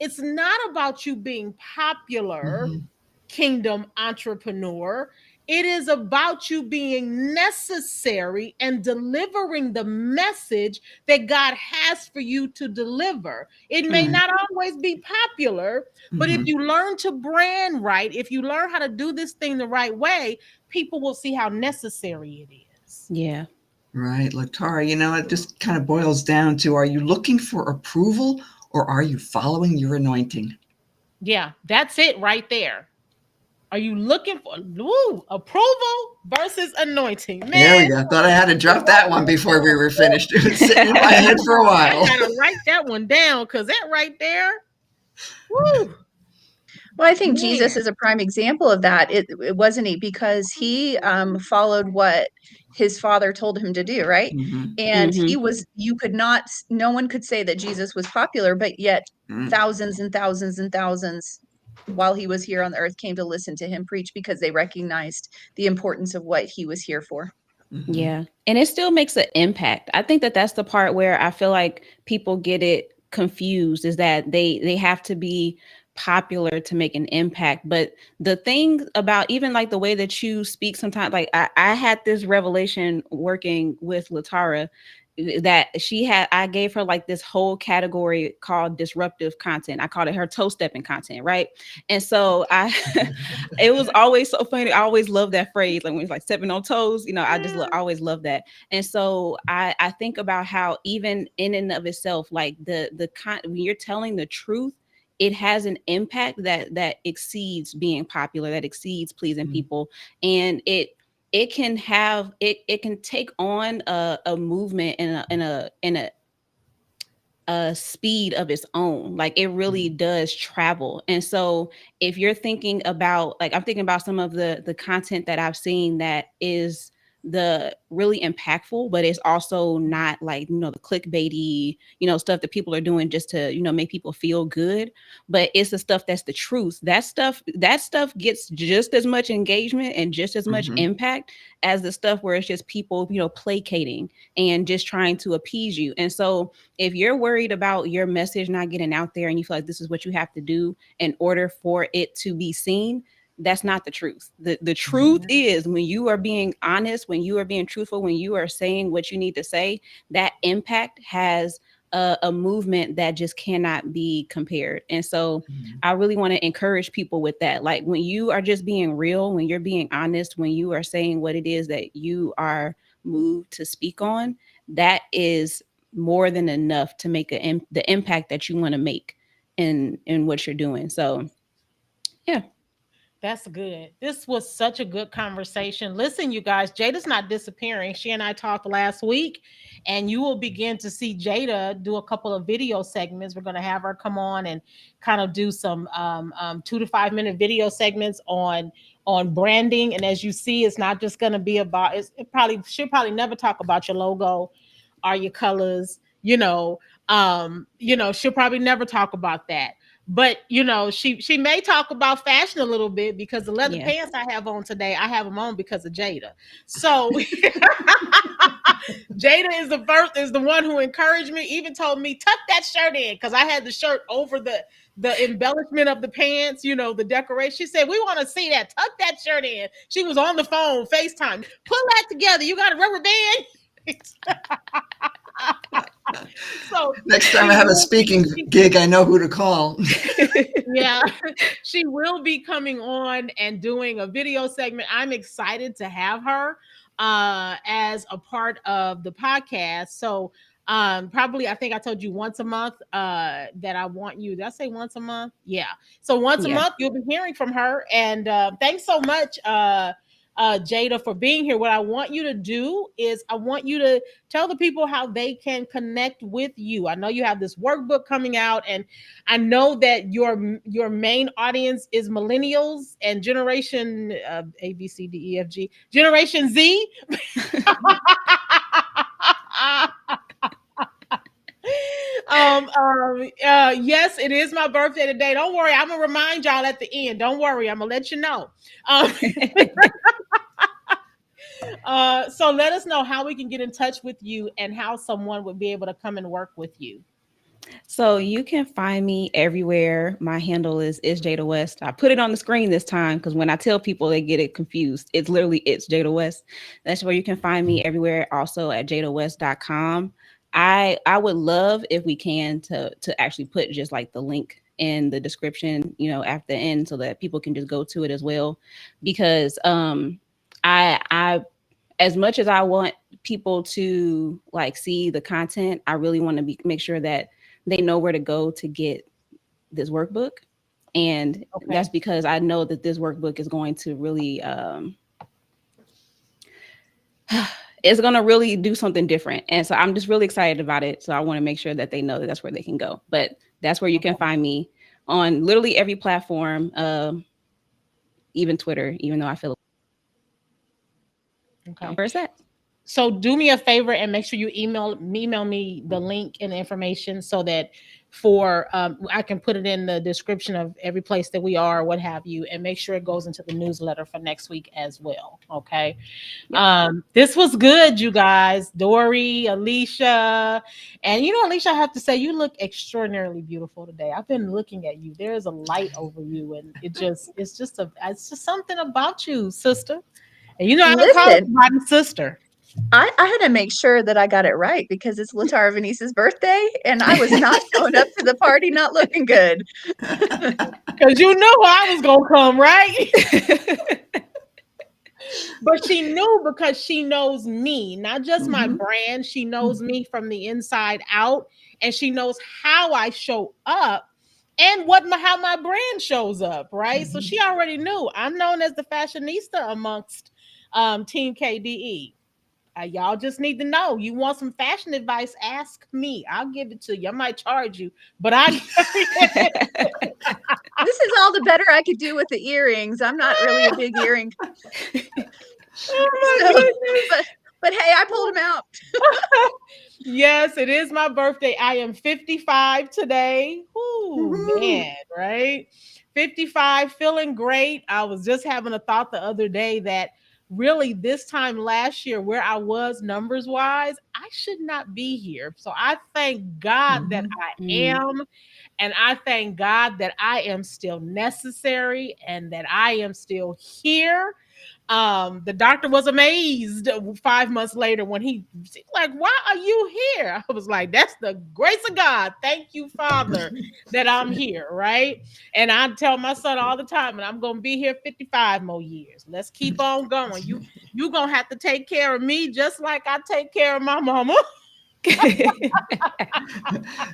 it's not about you being popular, Mhm. kingdom entrepreneur. It is about you being necessary and delivering the message that God has for you to deliver. It may Right. not always be popular, but if Mhm. you learn to brand right, if you learn how to do this thing the right way, people will see how necessary it is. Yeah. Right, Latara, it just kind of boils down to, are you looking for approval or are you following your anointing? Yeah, that's it right there. Are you looking for approval versus anointing? There we Man, go. Thought I had to drop that one before we were finished. It was sitting in my head for a I while. gotta write that one down because that right there, woo, Well, I think Jesus man. is a prime example of that. It wasn't he because he followed what his father told him to do, right? Mhm. And Hmm. you could not, no one could say that Jesus was popular, but yet Mm. thousands and thousands and thousands while he was here on the earth came to listen to him preach because they recognized the importance of what he was here for. Mhm. Yeah. And it still makes an impact. I think that that's the part where I feel like people get it confused, is that they have to be popular to make an impact. But the thing about even like the way that you speak sometimes, like I had this revelation working with Latara, that I gave her like this whole category called disruptive content. I called it her toe stepping content, right? And so it was always so funny. I always love that phrase, like when it's like stepping on toes. I just always love that. And so I think about how even in and of itself, like when you're telling the truth, it has an impact that exceeds being popular, that exceeds pleasing Mhm. people, and it can have it can take on a movement in a speed of its own. Like it really does travel. And so if you're thinking about, like, I'm thinking about some of the content that I've seen that is the really impactful, but it's also not like, the clickbaity, stuff that people are doing just to, make people feel good. But it's the stuff that's the truth. That stuff gets just as much engagement and just as much Mhm. impact as the stuff where it's just people, placating and just trying to appease you. And so if you're worried about your message not getting out there and you feel like this is what you have to do in order for it to be seen, that's not the truth. The truth Mhm. is, when you are being honest, when you are being truthful, when you are saying what you need to say, that impact has a movement that just cannot be compared. And so Mhm. I really want to encourage people with that. Like when you are just being real, when you're being honest, when you are saying what it is that you are moved to speak on, that is more than enough to make the impact that you want to make in what you're doing. So yeah. That's good. This was such a good conversation. Listen, you guys, Jada's not disappearing. She and I talked last week, and you will begin to see Jada do a couple of video segments. We're going to have her come on and kind of do some 2 to 5 minute video segments on branding. And as you see, it's not just going to be about. She'll probably never talk about your logo or your colors. She'll probably never talk about that, but she may talk about fashion a little bit, because the leather Yeah. pants I have on today, I have them on because of Jada. So Jada is the one who encouraged me, even told me tuck that shirt in, because I had the shirt over the embellishment of the pants, the decoration. She said, we want to see that, tuck that shirt in. She was on the phone FaceTime, pull that together, you got a rubber band. So Next time she I have a will speaking be, gig, I know who to call. yeah, she will be coming on and doing a video segment. I'm excited to have her as a part of the podcast. So probably, I think I told you once a month that I want you. Did I say once a month? Yeah. So once a Yeah. month you'll be hearing from her. And thanks so much, Jada, for being here. What I want you to do is I want you to tell the people how they can connect with you. I know you have this workbook coming out, and I know that your main audience is millennials and generation A, B, C, D, E, F, G, Generation Z. Yes, it is my birthday today. Don't worry, I'm gonna remind y'all at the end. Don't worry, I'm gonna let you know. Um, So let us know how we can get in touch with you and how someone would be able to come and work with you. So you can find me everywhere. My handle is Jada West. I put it on the screen this time because when I tell people, they get it confused. It's literally it's Jada West. That's where you can find me everywhere. Also at jadawest.com. I would love if we can to actually put just like the link in the description, at the end so that people can just go to it as well. Because I as much as I want people to like see the content, I really want to make sure that they know where to go to get this workbook. And Okay. that's because I know that this workbook is going to really it's going to really do something different. And so I'm just really excited about it. So I want to make sure that they know that that's where they can go. But that's where you can find me on literally every platform, even Twitter, even though I feel Okay. where's that? So do me a favor and make sure you email me the link and the information so that for I can put it in the description of every place that we are, what have you, and make sure it goes into the newsletter for next week as well. Okay. Yep. This was good, you guys. Dory, Alicia, and Alicia, I have to say you look extraordinarily beautiful today. I've been looking at you. There is a light over you, and it's just something about you, sister. And I don't call Listen, everybody sister. I had to make sure that I got it right because it's Latara Venice's birthday, and I was not showing up to the party not looking good. Because you knew I was gonna come, right? But she knew because she knows me, not just my Mhm. brand. She knows me from the inside out, and she knows how I show up and how my brand shows up, right? So she already knew I'm known as the fashionista amongst Team KDE. Y'all just need to know. You want some fashion advice? Ask me. I'll give it to you. I might charge you, but I. This is all the better I could do with the earrings. I'm not really a big earring. Oh my So, goodness. but hey, I pulled them out. Yes, it is my birthday. I am 55 today. Ooh, Woohoo. man, right? 55, feeling great. I was just having a thought the other day that really this time last year, where I was numbers wise, I should not be here. So I thank God that Mhm. I Mm. am. And I thank God that I am still necessary and that I am still here. The doctor was amazed 5 months later when he's like, "Why are you here?" I was like, "That's the grace of God. Thank you, Father, that I'm here." Right. And I tell my son all the time, and I'm gonna be here 55 more years. Let's keep on going. You gonna have to take care of me just like I take care of my mama.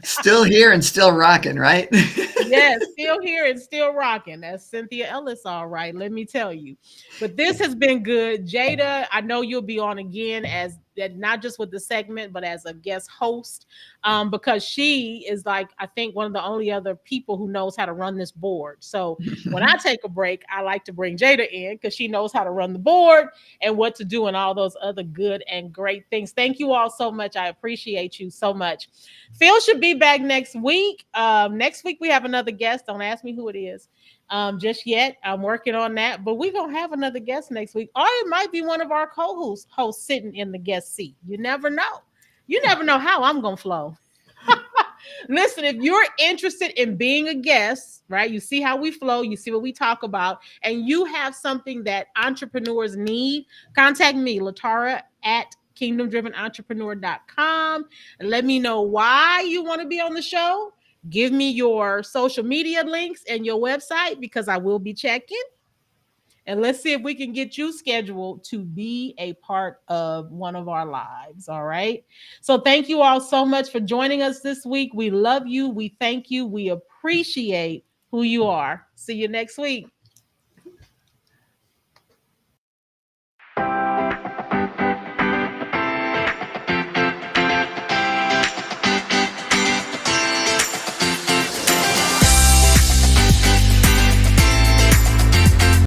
Still here and still rocking, right? Yes, still here and still rocking. That's Cynthia Ellis, all right. Let me tell you. But this has been good. Jada, I know you'll be on again as that, not just with the segment, but as a guest host. Because she is like, I think one of the only other people who knows how to run this board. So when I take a break, I like to bring Jada in because she knows how to run the board and what to do and all those other good and great things. Thank you all so much. I appreciate you so much. Phil should be back next week. Next week we have another guest. Don't ask me who it is just yet. I'm working on that, but we're gonna have another guest next week, or it might be one of our co-hosts sitting in the guest seat. You never know. You never know how I'm gonna flow. Listen, if you're interested in being a guest, right? You see how we flow, you see what we talk about, and you have something that entrepreneurs need, contact me, Latara at kingdomdrivenentrepreneur.com. And let me know why you want to be on the show. Give me your social media links and your website because I will be checking. And let's see if we can get you scheduled to be a part of one of our lives. All right. So thank you all so much for joining us this week. We love you. We thank you. We appreciate who you are. See you next week.